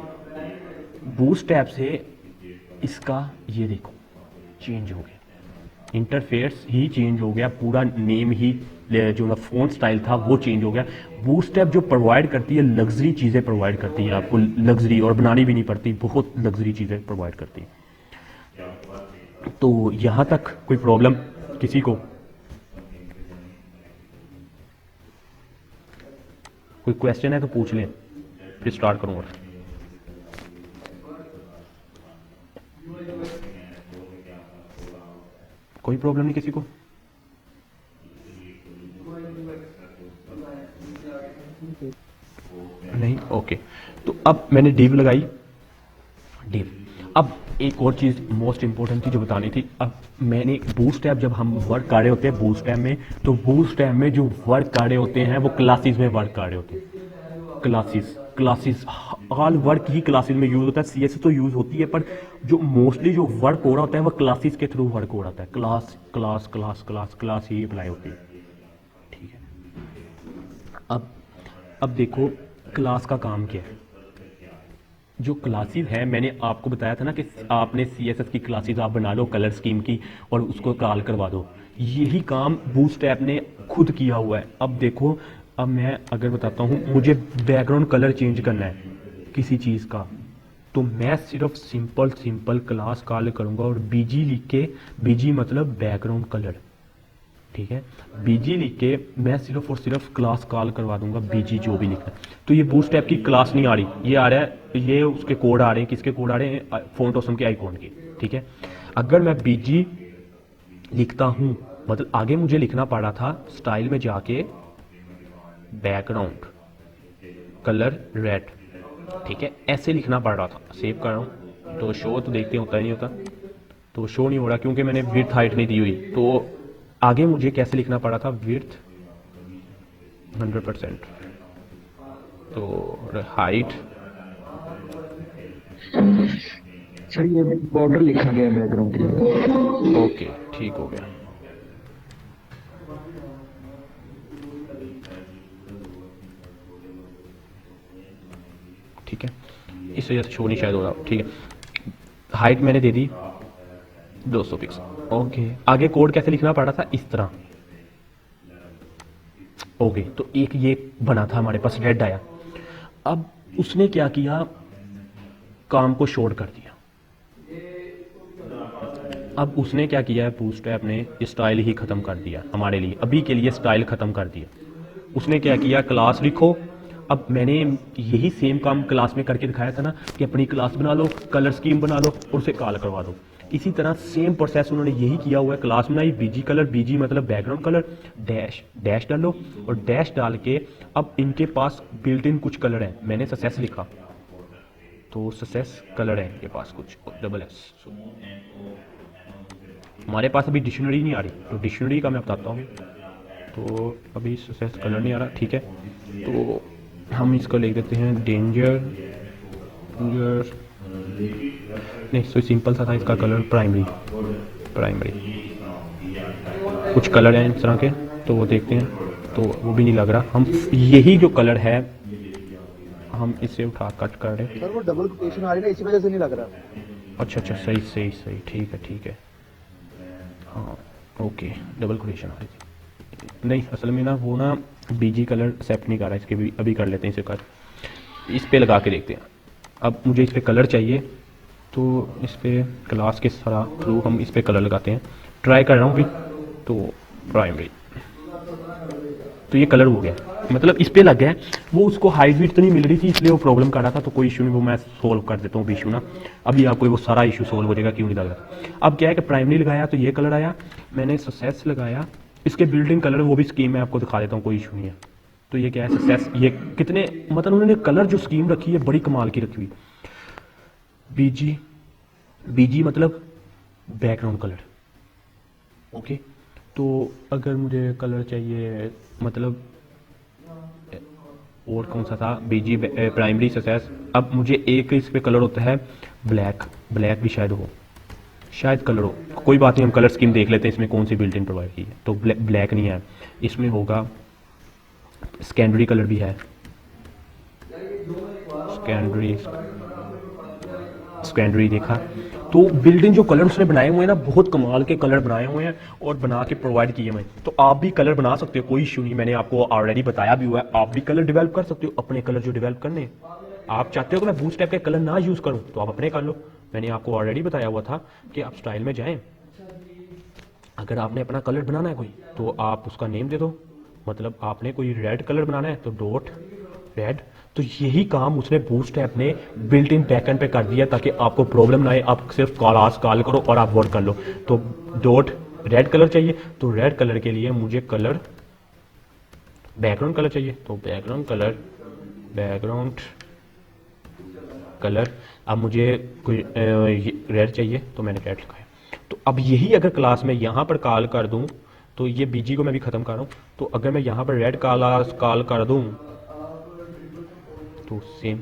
बूटस्ट्रैप से इसका ये देखो चेंज हो गया, इंटरफेस ही चेंज हो गया, पूरा नेम ही जो फ़ॉन्ट स्टाइल था वो चेंज हो गया। बूटस्ट्रैप जो प्रोवाइड करती है लग्जरी चीज़ें प्रोवाइड करती है आपको, लग्जरी, और बनानी भी नहीं पड़ती, बहुत लग्जरी चीज़ें प्रोवाइड करती है। तो यहाँ तक कोई प्रॉब्लम किसी को, कोई क्वेश्चन है तो पूछ लें, फिर स्टार्ट करूँगा। कोई प्रॉब्लम नहीं किसी को? नहीं, ओके। तो अब मैंने डिव लगाई, डिव। अब एक और चीज़ मोस्ट इंपॉर्टेंट थी जो बतानी थी। अब मैंने बूटस्ट्रैप, जब हम वर्क कर रहे होते हैं बूटस्ट्रैप में, तो बूटस्ट्रैप में जो वर्क कर रहे होते हैं वो क्लासेस में वर्क कर रहे होते हैं। क्लासेस ऑल वर्क ही क्लासेस में यूज होता है। CSS तो यूज होती है, पर जो मोस्टली जो वर्क हो रहा होता है वो क्लासेस के थ्रू वर्क हो रहा है। Class class class class class ही अप्लाई होती है। ठीक है, अब देखो क्लास का काम क्या है। जो क्लासेस है, मैंने आपको बताया था ना कि आपने CSS की क्लासेस आप बना लो कलर स्कीम की और उसको कॉल करवा दो। यही काम बूटस्ट्रैप ने खुद किया हुआ है। अब देखो, अब मैं अगर बताता हूँ, मुझे बैकग्राउंड कलर चेंज करना है किसी चीज़ का, तो मैं सिर्फ सिंपल क्लास कॉल करूँगा और BG लिख के, BG मतलब बैकग्राउंड कलर, ठीक है, BG लिख के मैं सिर्फ और सिर्फ क्लास कॉल करवा दूंगा, BG जो भी लिखना है। तो ये बूटस्ट्रैप की क्लास नहीं आ रही, ये आ रहा है, ये उसके कोड आ रहे हैं। किसके कोड आ रहे हैं? फ़ॉन्ट ऑसम के आइकॉन के। ठीक है। अगर मैं बीजी लिखता हूँ, मतलब आगे मुझे लिखना पड़ा था स्टाइल में जाके बैकग्राउंड कलर रेड, ठीक है, ऐसे लिखना पड़ रहा था। सेव कर रहा हूँ तो शो तो देखते होता ही नहीं होता, तो शो नहीं हो रहा क्योंकि मैंने विड्थ हाइट नहीं दी हुई। तो आगे मुझे कैसे लिखना पड़ा था, विड्थ 100%, तो हाइट,
सर ये बॉर्डर लिखा गया है बैकग्राउंड के लिए।
ओके ठीक हो गया। ठीक है, इस वजह से शो नहीं शायद हो रहा, ठीक है। हाइट मैंने दे दी 200 पिक्सल। ओके, आगे कोड कैसे लिखना पड़ा था, इस तरह। ओके, तो एक ये बना था हमारे पास, रेड आया। अब उसने क्या किया, काम को शॉर्ट कर दिया। अब उसने क्या किया है, बूटस्ट्रैप ने स्टाइल ही खत्म कर दिया हमारे लिए, अभी के लिए स्टाइल खत्म कर दिया। उसने क्या किया, क्लास लिखो। अब मैंने यही सेम काम क्लास में करके दिखाया था ना, कि अपनी क्लास बना लो, कलर स्कीम बना लो और उसे कॉल करवा दो। इसी तरह सेम प्रोसेस उन्होंने यही किया हुआ है। क्लास बनाई, बीजी कलर, बीजी मतलब बैकग्राउंड कलर, डैश डैश डालो, और डैश डाल के अब इनके पास बिल्ट इन कुछ कलर है। मैंने सक्सेस लिखा तो सक्सेस कलर है इनके पास कुछ, डबल एस। हमारे पास अभी डिक्शनरी नहीं आ रही, तो डिक्शनरी का मैं बताता हूँ। तो अभी सक्सेस कलर नहीं आ रहा, ठीक है, तो हम इसको लिख देते हैं डेंजर नहीं, सो सिंपल सा था इसका कलर, प्राइमरी कुछ कलर हैं इस तरह के, तो वो देखते हैं, तो वो भी नहीं लग रहा। हम यही जो कलर है हम इसे उठा कट कर रहे हैं।
सर वो डबल कोटेशन आ रही है ना, इसी वजह से नहीं लग रहा।
अच्छा, सही, ठीक है, हाँ ओके, डबल कोटेशन आ रही थी। नहीं, असल में ना वो ना बीजी कलर एक्सेप्ट नहीं कर रहा है, इसके भी अभी कर लेते हैं इसे कर, इस पे लगा के देखते हैं। अब मुझे इस पे कलर चाहिए, तो इस पे क्लास के थ्रू हम इस पे कलर लगाते हैं। ट्राई कर रहा हूँ अभी, तो प्राइमरी, तो ये कलर हो गया, मतलब इस पे लग गया। वो उसको हाइट विड्थ तो नहीं मिल रही थी, इसलिए वो प्रॉब्लम कर रहा था, तो कोई इशू नहीं, वो मैं सोल्व कर देता हूँ इशू ना। अभी आपको वो सारा इशू सोल्व हो जाएगा, क्यों नहीं लग रहा। अब क्या है कि प्राइमरी लगाया तो ये कलर आया, मैंने सक्सेस लगाया, इसके बिल्डिंग कलर वो भी स्कीम में आपको दिखा देता हूँ, कोई इशू नहीं है। तो ये क्या है, सक्सेस, ये कितने, मतलब उन्होंने कलर जो स्कीम रखी है बड़ी कमाल की रखी हुई। बीजी मतलब बैकग्राउंड कलर, ओके। तो अगर मुझे कलर चाहिए, मतलब और कौन सा था, बीजी प्राइमरी सक्सेस। अब मुझे एक इस पे कलर होता है ब्लैक भी शायद हो, शायद कलर हो, कोई बात नहीं, हम कलर स्कीम देख लेते हैं इसमें कौन सी बिल्ट इन प्रोवाइड की है। तो ब्लैक नहीं है, इसमें होगा सेकेंडरी कलर भी है, सेकेंडरी देखा। तो बिल्डिंग जो कलर उसने बनाए हुए हैं ना, बहुत कमाल के कलर बनाए हुए हैं और बना के प्रोवाइड किए हुए हैं। तो आप भी कलर बना सकते हो, कोई इशू नहीं, मैंने आपको ऑलरेडी बताया भी हुआ है। आप भी कलर डेवलप कर सकते हो, अपने कलर जो डेवलप करने। आप चाहते हो कि मैं बूटस्ट्रैप के कलर ना यूज़ करूं, तो आप अपने कर लो। मैंने आपको ऑलरेडी बताया हुआ था कि आप स्टाइल में जाएं, अगर आपने अपना कलर बनाना है कोई, तो आप उसका नेम दे दो। मतलब आपने कोई रेड कलर बनाना है तो डॉट रेड। तो यही काम उसने बूटस्ट्रैप ने बिल्ट इन बैकएंड पे कर दिया, ताकि आपको प्रॉब्लम ना आए, आप सिर्फ कॉल करो और आप वर्क कर लो। तो डॉट रेड कलर चाहिए, तो रेड कलर के लिए मुझे कलर बैकग्राउंड कलर चाहिए, तो बैकग्राउंड कलर। अब मुझे कोई रेड चाहिए, तो मैंने रेड लिखा है। तो अब यही अगर क्लास में यहाँ पर कॉल कर दूँ, तो ये बीजी को मैं भी ख़त्म कर रहा हूँ। तो अगर मैं यहाँ पर रेड कॉल कर दूँ, तो सेम,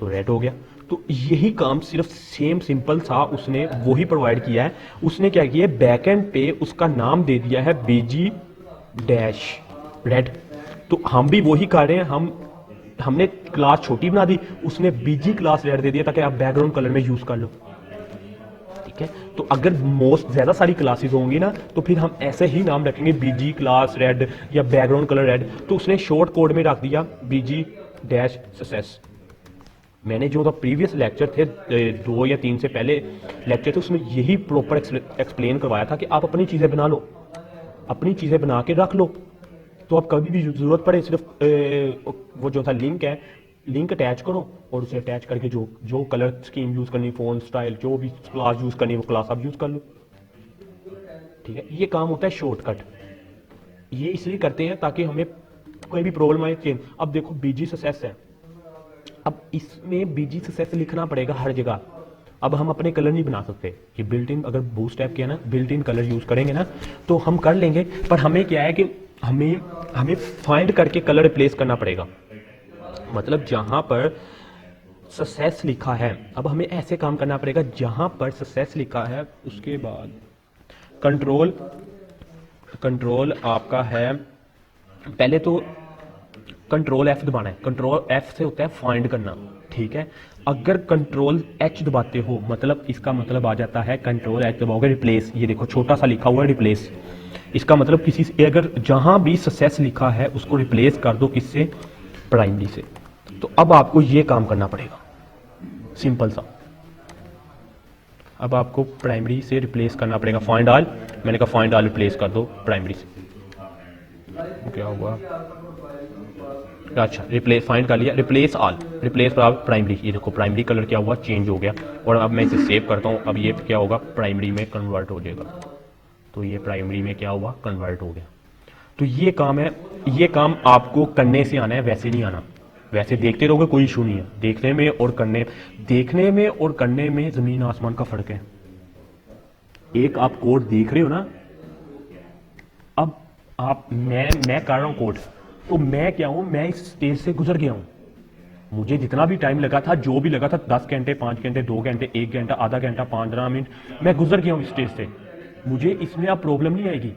तो रेड हो गया। तो यही काम सिर्फ सेम सिंपल सा उसने वही प्रोवाइड किया है। उसने क्या किया है, बैकएंड पे उसका नाम दे दिया है बीजी डैश रेड। तो हम भी वही कर रहे हैं, हमने क्लास छोटी बना दी, उसने बीजी क्लास रेड दे दिया ताकि आप बैकग्राउंड कलर में यूज कर लो, ठीक है। तो अगर मोस्ट ज्यादा सारी क्लासेस होंगी ना, तो फिर हम ऐसे ही नाम रखेंगे, बीजी क्लास रेड या बैकग्राउंड कलर रेड। तो उसने शॉर्ट कोड में रख दिया बीजी डैश सक्सेस। मैंने जो प्रीवियस लेक्चर थे 2 या 3 से पहले लेक्चर थे, उसमें यही प्रॉपर एक्सप्लेन करवाया था कि आप अपनी चीज़ें बना लो, अपनी चीज़ें बना के रख लो। तो आप कभी भी जरूरत पड़े, सिर्फ वो जो था लिंक है लिंक अटैच करो और उसे अटैच करके जो जो कलर स्कीम यूज़ करनी, फ़ोन स्टाइल, जो भी क्लास यूज़ करनी वो क्लास आप यूज़ कर लो। ठीक है, ये काम होता है शॉर्टकट। ये इसलिए करते हैं ताकि हमें कोई भी प्रॉब्लम आए चेंज। अब देखो बीजी सक्सेस है, अब इसमें बीजी सक्सेस लिखना पड़ेगा हर जगह। अब हम अपने कलर नहीं बना सकते, ये बिल्ट इन, अगर बूटस्ट्रैप किया ना बिल्ट इन कलर यूज़ करेंगे ना तो हम कर लेंगे, पर हमें क्या है कि हमें फाइंड करके कलर रिप्लेस करना पड़ेगा। मतलब जहां पर सक्सेस लिखा है, अब हमें ऐसे काम करना पड़ेगा जहां पर सक्सेस लिखा है उसके बाद कंट्रोल आपका है, पहले तो कंट्रोल F दबाना है। कंट्रोल F से होता है फाइंड करना, ठीक है। अगर कंट्रोल H दबाते हो मतलब इसका मतलब आ जाता है कंट्रोल H दबाओगे रिप्लेस, ये देखो छोटा सा लिखा हुआ है रिप्लेस, इसका मतलब किसी से अगर जहां भी सक्सेस लिखा है उसको रिप्लेस कर दो, किससे, प्राइमरी से। तो अब आपको ये काम करना पड़ेगा सिंपल सा, अब आपको प्राइमरी से रिप्लेस करना पड़ेगा। फाइंड ऑल, मैंने कहा फाइंड ऑल रिप्लेस कर दो प्राइमरी से, क्या हुआ, अच्छा रिप्लेस फाइंड कर लिया, रिप्लेस ऑल, रिप्लेस प्राइमरी, ये देखो प्राइमरी कलर क्या हुआ, चेंज हो गया। और अब मैं इसे सेव करता हूँ, अब ये क्या होगा, प्राइमरी में कन्वर्ट हो जाएगा। तो ये प्राइमरी में क्या हुआ, कन्वर्ट हो गया। तो ये काम है, ये काम आपको करने से आना है, वैसे नहीं आना। वैसे देखते रहोगे कोई इशू नहीं है, देखने में और करने में जमीन आसमान का फर्क है। एक आप कोड देख रहे हो ना, अब आप मैं कर रहा हूं कोड, तो मैं क्या हूं, मैं इस स्टेज से गुजर गया हूं। मुझे जितना भी टाइम लगा था, जो भी लगा था 10 घंटे, 5 घंटे, 2 घंटे, 1 घंटा, आधा घंटा, 15 मिनट, मैं गुजर गया हूं इस स्टेज से। मुझे इसमें अब प्रॉब्लम नहीं आएगी।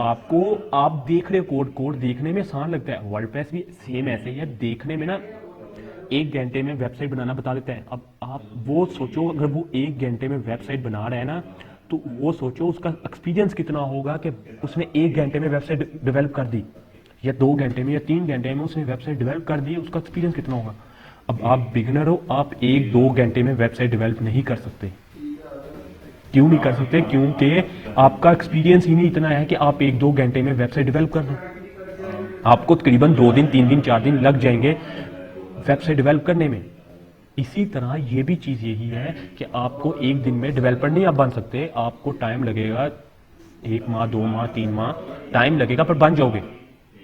आपको, आप देख रहे हो कोड देखने में आसान लगता है, वर्डप्रेस भी सेम ऐसे ही है, देखने में ना 1 घंटे में वेबसाइट बनाना बता देता है। अब आप वो सोचो, अगर वो 1 घंटे में वेबसाइट बना रहा है ना, तो वो सोचो उसका एक्सपीरियंस कितना होगा कि उसने 1 घंटे में वेबसाइट डेवलप कर दी, या 2 घंटे में या 3 घंटे में उसने वेबसाइट डेवलप कर दी, उसका एक्सपीरियंस कितना होगा। अब आप बिगिनर हो, आप 1-2 घंटे में वेबसाइट डेवलप नहीं कर सकते। क्यों नहीं कर सकते, क्योंकि आपका एक्सपीरियंस ही नहीं इतना है कि आप 1-2 घंटे में वेबसाइट डेवलप कर दो। आपको तकरीबन 2 दिन, 3 दिन, 4 दिन लग जाएंगे वेबसाइट डेवलप करने में। इसी तरह ये भी चीज़ यही है कि आपको 1 दिन में डेवलपर नहीं आप बन सकते, आपको टाइम लगेगा, 1 माह, 2 माह, 3 माह टाइम लगेगा, पर बन जाओगे,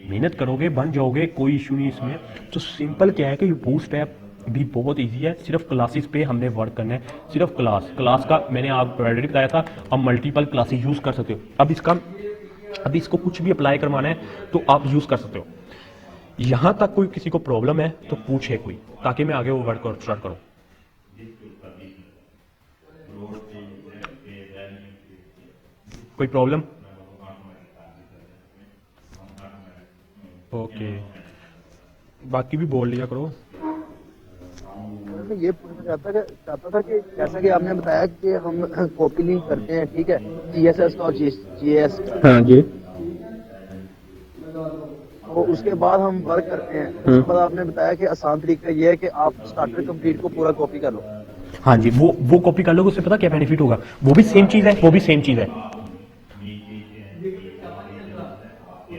मेहनत करोगे बन जाओगे, कोई इशू नहीं इसमें। तो सिंपल क्या है कि बूटस्ट्रैप भी बहुत इजी है, सिर्फ क्लासेस पे हमने वर्क करना है, सिर्फ क्लास का मैंने आपको ऑलरेडी बताया था, अब मल्टीपल क्लासेस यूज़ कर सकते हो। अब इसको कुछ भी अप्लाई करवाना है तो आप यूज़ कर सकते हो। यहाँ तक कोई किसी को प्रॉब्लम है तो पूछे कोई, ताकि मैं आगे वो वर्क स्टार्ट करूँ। कोई प्रॉब्लम? ओके, बाकी भी बोल लिया करो।
मैं ये पूछना चाहता था कि जैसा कि आपने बताया कि हम कॉपी लिंक करते हैं, ठीक है, CSS का और GS,
हाँ जी,
तो उसके बाद हम वर्क करते हैं। उसके बाद आपने बताया कि आसान तरीका ये है कि आप स्टार्टर कंप्लीट को पूरा कॉपी कर लो।
हाँ जी, वो कॉपी कर लोगे, उससे पता क्या बेनिफिट होगा, वो भी सेम चीज़ है,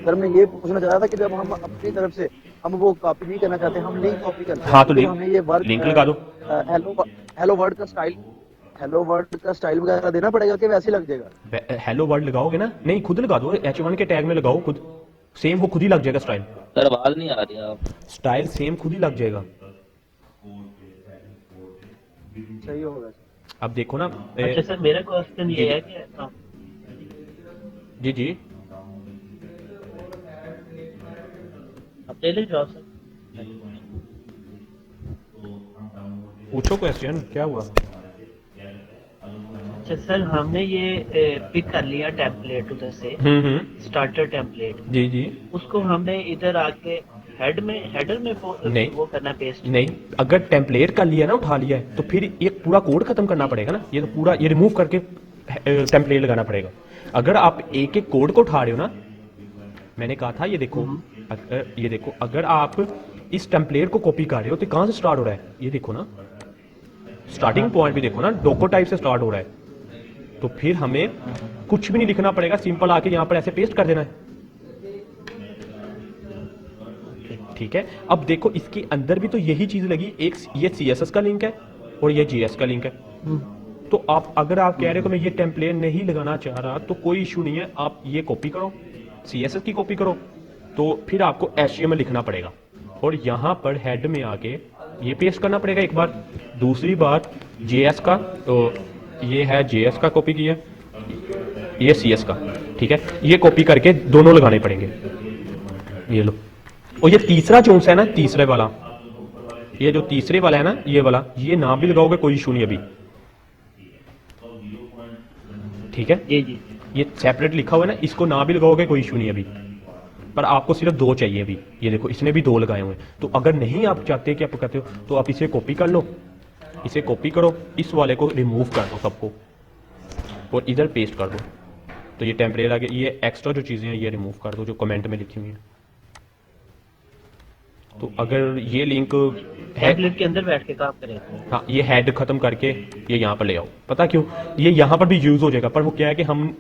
सर मैं ये पूछना चाह रहा था कि जब हम अपनी तरफ से हम वो कॉपी नहीं करना चाहते, हम लिंक कॉपी करते हैं,
हाँ तो
हमें ये वर्क
लिंक लगा दो।
हेलो वर्ड का स्टाइल वगैरह देना पड़ेगा कि वैसे ही लग जाएगा?
हेलो वर्ड लगाओगे ना, नहीं खुद लगा दो, H1 के टैग में लगाओ खुद, सेम वो खुद ही लग जाएगा स्टाइल।
सर आवाज नहीं आ रही आप।
स्टाइल सेम खुद ही लग जाएगा।
सही होगा।
अब देखो ना,
अच्छा सर, मेरा क्वेश्चन ये है कि
जी
आप ले जॉब सर,
पूछो क्वेश्चन, क्या हुआ?
अच्छा सर, हमने ये पिक कर लिया टेम्पलेट उधर से, स्टार्टर टेम्पलेट,
जी,
उसको हमने इधर आके हेडर में
नहीं,
वो करना पेस्ट
नहीं, अगर टेम्पलेट कर लिया ना, उठा लिया है, तो फिर एक पूरा कोड खत्म करना पड़ेगा ना, ये तो पूरा ये रिमूव करके टेम्पलेट लगाना पड़ेगा। अगर आप एक एक कोड को उठा रहे हो ना, मैंने कहा था ये देखो, अगर आप इस टेम्पलेट को कॉपी कर रहे हो तो कहाँ से स्टार्ट हो रहा है, ये देखो ना, स्टार्टिंग पॉइंट भी देखो ना, डोको टाइप से स्टार्ट हो रहा है। तो फिर हमें कुछ भी नहीं लिखना पड़ेगा, सिंपल आके यहाँ पर ऐसे पेस्ट कर देना है। ठीक है। अब देखो इसके अंदर भी तो यही चीज़ लगी, एक ये CSS का लिंक है और ये JS का लिंक है। तो आप अगर आप कह रहे हो कि मैं ये टेम्पलेट नहीं लगाना चाह रहा तो कोई इशू नहीं है, आप ये कॉपी करो, CSS की कॉपी करो, तो फिर आपको HTML लिखना पड़ेगा और यहाँ पर हेड में आके ये पेस्ट करना पड़ेगा एक बार। दूसरी बात JS का, तो ये है JS का कॉपी किया, ये CS का, ठीक है। ये कॉपी करके दोनों लगाने पड़ेंगे, ये लो। और ये तीसरा जो है ना, तीसरे वाला, ये जो तीसरे वाला है ना, ये वाला, ये ना भी लगाओगे कोई इशू नहीं अभी, ठीक है।
जी जी।
ये सेपरेट लिखा हुआ है ना, इसको ना भी लगाओगे कोई इशू नहीं अभी, पर आपको सिर्फ 2 चाहिए अभी। ये देखो इसने भी 2 लगाए हुए हैं। तो अगर नहीं आप चाहते कि आप कहते हो तो आप इसे कॉपी कर लो, इसे कॉपी करो, इस वाले को रिमूव कर दो सबको और इधर पेस्ट कर दो। तो ये टेम्परेरी आगे, ये एक्स्ट्रा जो चीज़ें हैं ये रिमूव कर दो जो कमेंट में लिखी हुई हैं। तो अगर ये लिंक है,
टेम्पलेट के अंदर बैठ के काम करें।
हाँ, ये हेड खत्म करके ये यहाँ पर ले आओ। पता क्यों? ये यहाँ पर भी यूज हो जाएगा, पर वो क्या है कि हम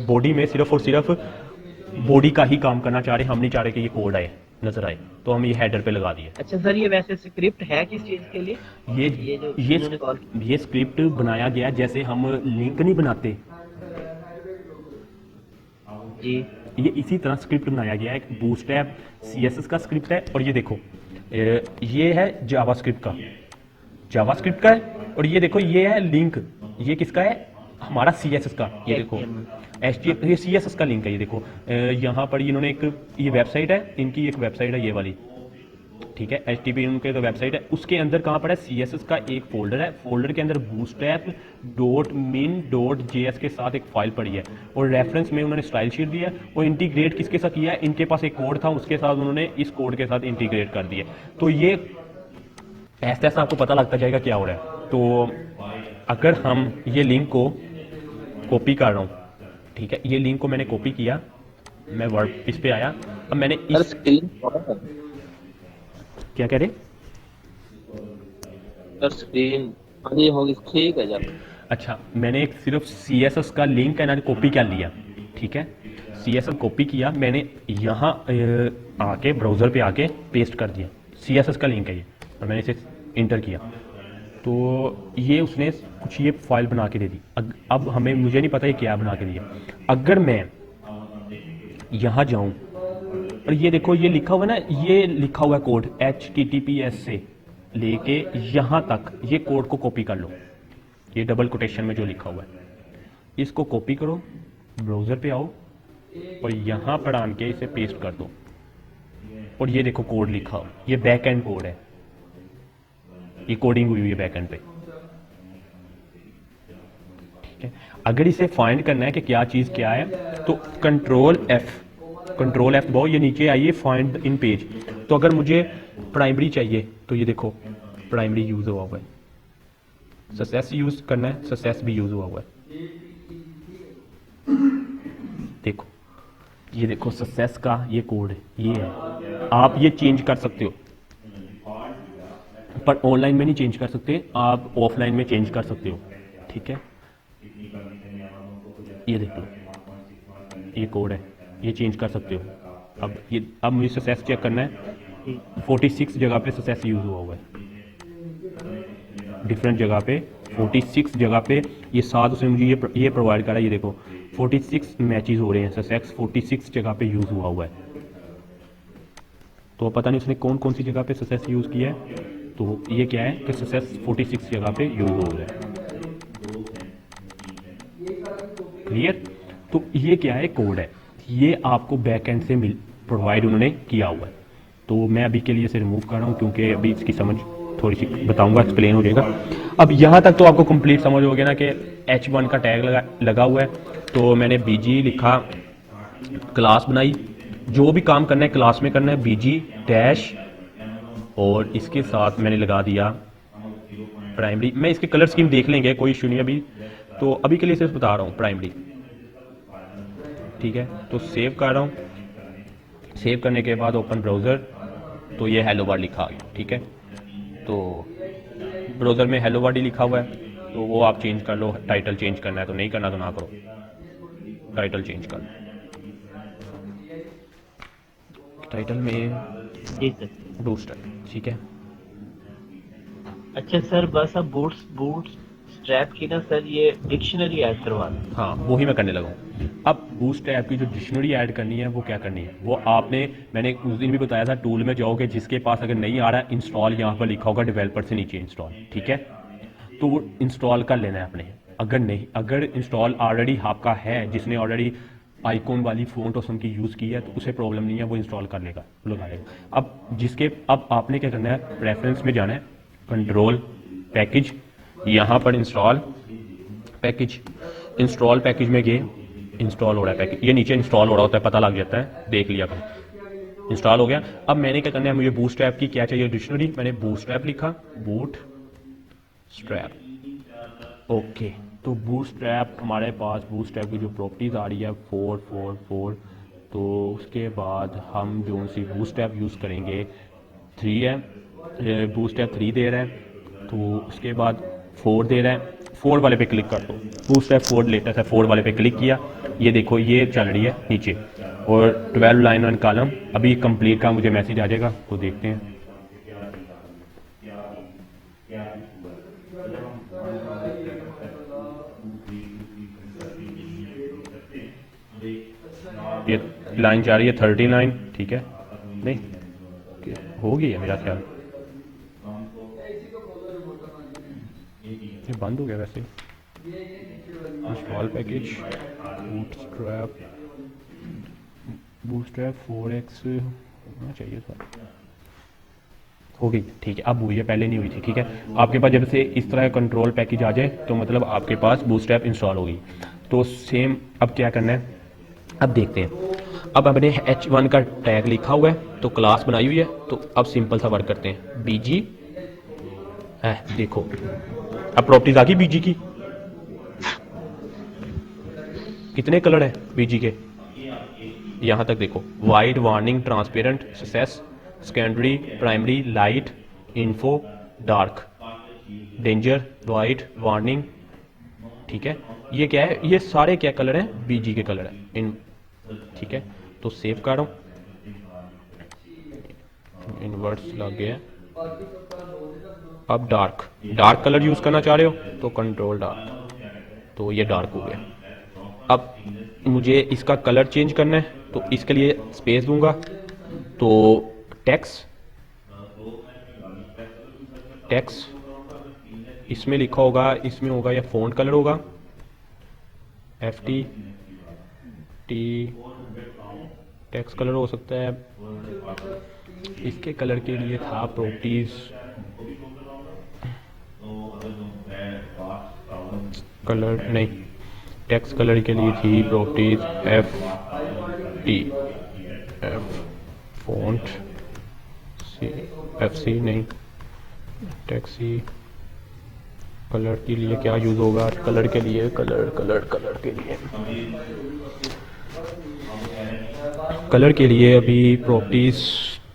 बॉडी में सिर्फ और सिर्फ बॉडी का ही काम करना चाह रहे हैं, हम नहीं चाह रहे कि ये कोड आए नजर आए, तो हम ये हेडर पे लगा दिए।
अच्छा सर, ये वैसे स्क्रिप्ट है किस चीज के लिए?
ये स्क्रिप्ट बनाया गया जैसे हम लिंक नहीं बनाते
जी,
ये इसी तरह स्क्रिप्ट बनाया गया है। एक बूटस्ट्रैप CSS का स्क्रिप्ट है और ये देखो ये है जावास्क्रिप्ट का है, और ये देखो ये है लिंक, ये किसका है? हमारा CSS का। ये देखो ये CSS का लिंक है। ये देखो यहाँ पर इन्होंने एक, ये वेबसाइट है इनकी, एक वेबसाइट है ये वाली, ठीक है। HTTP उनके तो वेबसाइट है, उसके अंदर कहाँ पर है? CSS का एक फोल्डर है, फोल्डर के अंदर bootstrap.min.js के साथ एक फाइल पड़ी है और रेफरेंस में उन्होंने स्टाइल शीट दिया है और इंटीग्रेट किसके साथ किया है? इनके पास एक कोड था, उसके साथ उन्होंने इस कोड के साथ इंटीग्रेट कर दिया। तो ये ऐसा ऐसा आपको पता लगता जाएगा क्या हो रहा है। तो अगर हम ये लिंक को कॉपी कर रहा हूँ, ठीक है, ये लिंक को मैंने कॉपी किया, मैं वर्ड इस पे आया, अब मैंने
सर
इस
स्क्रीन,
क्या कह रहे?
सर स्क्रीन हाँ जी होगी, ठीक है जब।
अच्छा, मैंने एक सिर्फ CSS का लिंक है ना कॉपी कर लिया, ठीक है। CSS कॉपी किया मैंने, यहाँ आके ब्राउज़र पे आके पेस्ट कर दिया। CSS का लिंक है ये, और मैंने इसे इंटर किया तो ये उसने कुछ ये फाइल बना के दे दी। अब हमें, मुझे नहीं पता ये क्या बना के दिया। अगर मैं यहाँ जाऊँ और ये देखो ये लिखा हुआ है ना, ये लिखा हुआ है कोड HTTPS से लेके यहाँ तक, ये कोड को कॉपी कर लो, ये डबल कोटेशन में जो लिखा हुआ है इसको कॉपी करो, ब्राउज़र पे आओ और यहाँ पर आन के इसे पेस्ट कर दो और ये देखो कोड लिखा हो, ये बैक एंड कोड है, ये कोडिंग हुई है बैक एंड पे, ठीक है। अगर इसे फाइंड करना है कि क्या चीज़ क्या है तो कंट्रोल F दो, ये नीचे आइए फाइंड इन पेज। तो अगर मुझे प्राइमरी चाहिए तो ये देखो प्राइमरी यूज हुआ हुआ है, सक्सेस यूज करना है, सक्सेस भी यूज हुआ हुआ है, देखो ये देखो सक्सेस का ये कोड है, ये है। आप ये चेंज कर सकते हो, पर ऑनलाइन में नहीं चेंज कर सकते, आप ऑफलाइन में चेंज कर सकते हो, ठीक है। ये देखो ये कोड है, ये चेंज कर सकते हो। अब मुझे सक्सेस चेक करना है, 46 जगह पे सक्सेस यूज हुआ है, डिफरेंट जगह पे 46 जगह पे ये साथ उसने मुझे ये प्रोवाइड करा। ये देखो 46 मैचेस हो रहे हैं, सक्सेस 46 जगह पे यूज हुआ है। तो पता नहीं उसने कौन कौन सी जगह पे सक्सेस यूज किया है। तो ये क्या है कि सक्सेस 46 जगह पे यूज हो रहा है, क्लियर। तो ये क्या है? कोड है, ये आपको बैकएंड से प्रोवाइड उन्होंने किया हुआ है। तो मैं अभी के लिए इसे रिमूव कर रहा हूँ क्योंकि अभी इसकी समझ थोड़ी सी बताऊंगा, एक्सप्लेन हो जाएगा। अब यहाँ तक तो आपको कंप्लीट समझ हो गया ना कि H1 का टैग लगा हुआ है। तो मैंने BG लिखा, क्लास बनाई, जो भी काम करना है क्लास में करना है, BG डैश, और इसके साथ मैंने लगा दिया प्राइमरी। मैं इसके कलर स्कीम देख लेंगे, कोई इशू नहीं अभी, तो अभी के लिए सिर्फ बता रहा हूँ प्राइमरी, ठीक है। तो सेव कर रहा हूँ, सेव करने के बाद ओपन ब्राउज़र, तो ये हेलो वर्ल्ड लिखा आ गया, ठीक है। तो ब्राउज़र में हेलो वर्ल्ड ही लिखा हुआ है, तो वो आप चेंज कर लो। टाइटल चेंज करना है तो नहीं करना तो ना करो, टाइटल चेंज कर लो। टाइटल में
जी सर।
बूस्टर, ठीक है।
अच्छा सर, बस अब बूट बूट स्ट्रैप की ना सर ये डिक्शनरी ऐड करवा दें।
हाँ, वो ही मैं करने लगा हूँ। अब बूस्ट ऐप की जो डिक्शनरी ऐड करनी है वो क्या करनी है, वो आपने, मैंने उस दिन भी बताया था, टूल में जाओगे, जिसके पास अगर नहीं आ रहा है इंस्टॉल, यहाँ पर लिखा होगा डेवलपर से नीचे इंस्टॉल, ठीक है, तो वो इंस्टॉल कर लेना है आपने। अगर नहीं, अगर इंस्टॉल ऑलरेडी आपका है, जिसने ऑलरेडी आइकॉन वाली फ़ॉन्ट और उनकी यूज़ की है, तो उसे प्रॉब्लम नहीं है, वो इंस्टॉल कर लेगा, लगा लेगा। अब आपने क्या करना है, प्रेफरेंस में जाना है, कंट्रोल पैकेज, यहाँ पर इंस्टॉल पैकेज, इंस्टॉल पैकेज में गए, इंस्टॉल हो रहा है पैकेज, ये नीचे इंस्टॉल हो रहा होता है, पता लग जाता है, देख लिया अपन, इंस्टॉल हो गया। अब मैंने क्या करना है, मुझे बूट स्ट्रैप की क्या चाहिए डिक्शनरी, मैंने बूट स्ट्रैप लिखा, बूट स्ट्रैप, ओके। तो बूट स्ट्रैप हमारे पास, बूट स्ट्रैप की जो प्रॉपर्टीज़ आ रही है 444, तो उसके बाद हम जो सी बूट स्ट्रैप यूज़ करेंगे 3 है, बूट स्ट्रैप 3 दे रहा है, तो उसके बाद 4 दे रहा है, 4 वाले पे क्लिक कर दो, बूट स्ट्रैप 4 लेटेस्ट है, 4 वाले पे क्लिक किया, ये देखो ये चल रही है नीचे, और 12 लाइन 1 कॉलम, अभी कंप्लीट का मुझे मैसेज आ जाएगा, तो देखते हैं। ये लाइन जा रही है 30 लाइन, ठीक है, नहीं हो गई है मेरा ख्याल, ये बंद हो गया वैसे। इंस्टॉल पैकेज बूटस्ट्रैप 4x होना चाहिए था, हो गई, ठीक है, अब हुई है, पहले नहीं हुई थी, ठीक है। आपके पास जब से इस तरह कंट्रोल पैकेज आ जाए तो मतलब आपके पास बूटस्ट्रैप इंस्टॉल होगी। तो सेम अब क्या करना है, अब देखते हैं। अब हमने H1 का टैग लिखा हुआ है, तो क्लास बनाई हुई है, तो अब सिंपल सा वर्क करते हैं, BG है, देखो अब प्रॉपर्टीज आ गई BG की, कितने कलर है BG के, यहाँ तक देखो, wide, warning, transparent, success, secondary, primary, light, info, dark, danger, white, warning, ठीक है। ये क्या है, ये सारे क्या कलर हैं, BG के कलर हैं इन, ठीक है। तो सेव करो, इनवर्ट्स लग गया। अब डार्क कलर यूज करना चाह रहे हो तो कंट्रोल डार्क, तो ये डार्क हो गया। अब मुझे इसका कलर चेंज करना है, तो इसके लिए स्पेस दूंगा, तो टेक्स्ट इसमें लिखा होगा, इसमें होगा या फ़ॉन्ट कलर होगा FT टेक्स्ट कलर हो सकता है। इसके कलर के लिए था प्रॉपर्टीज, कलर नहीं, टेक्स्ट कलर के लिए थी प्रॉपर्टीज फॉन्ट FC नहीं, टैक्सी कलर के लिए क्या यूज होगा, कलर के लिए कलर के लिए अभी प्रॉपर्टीज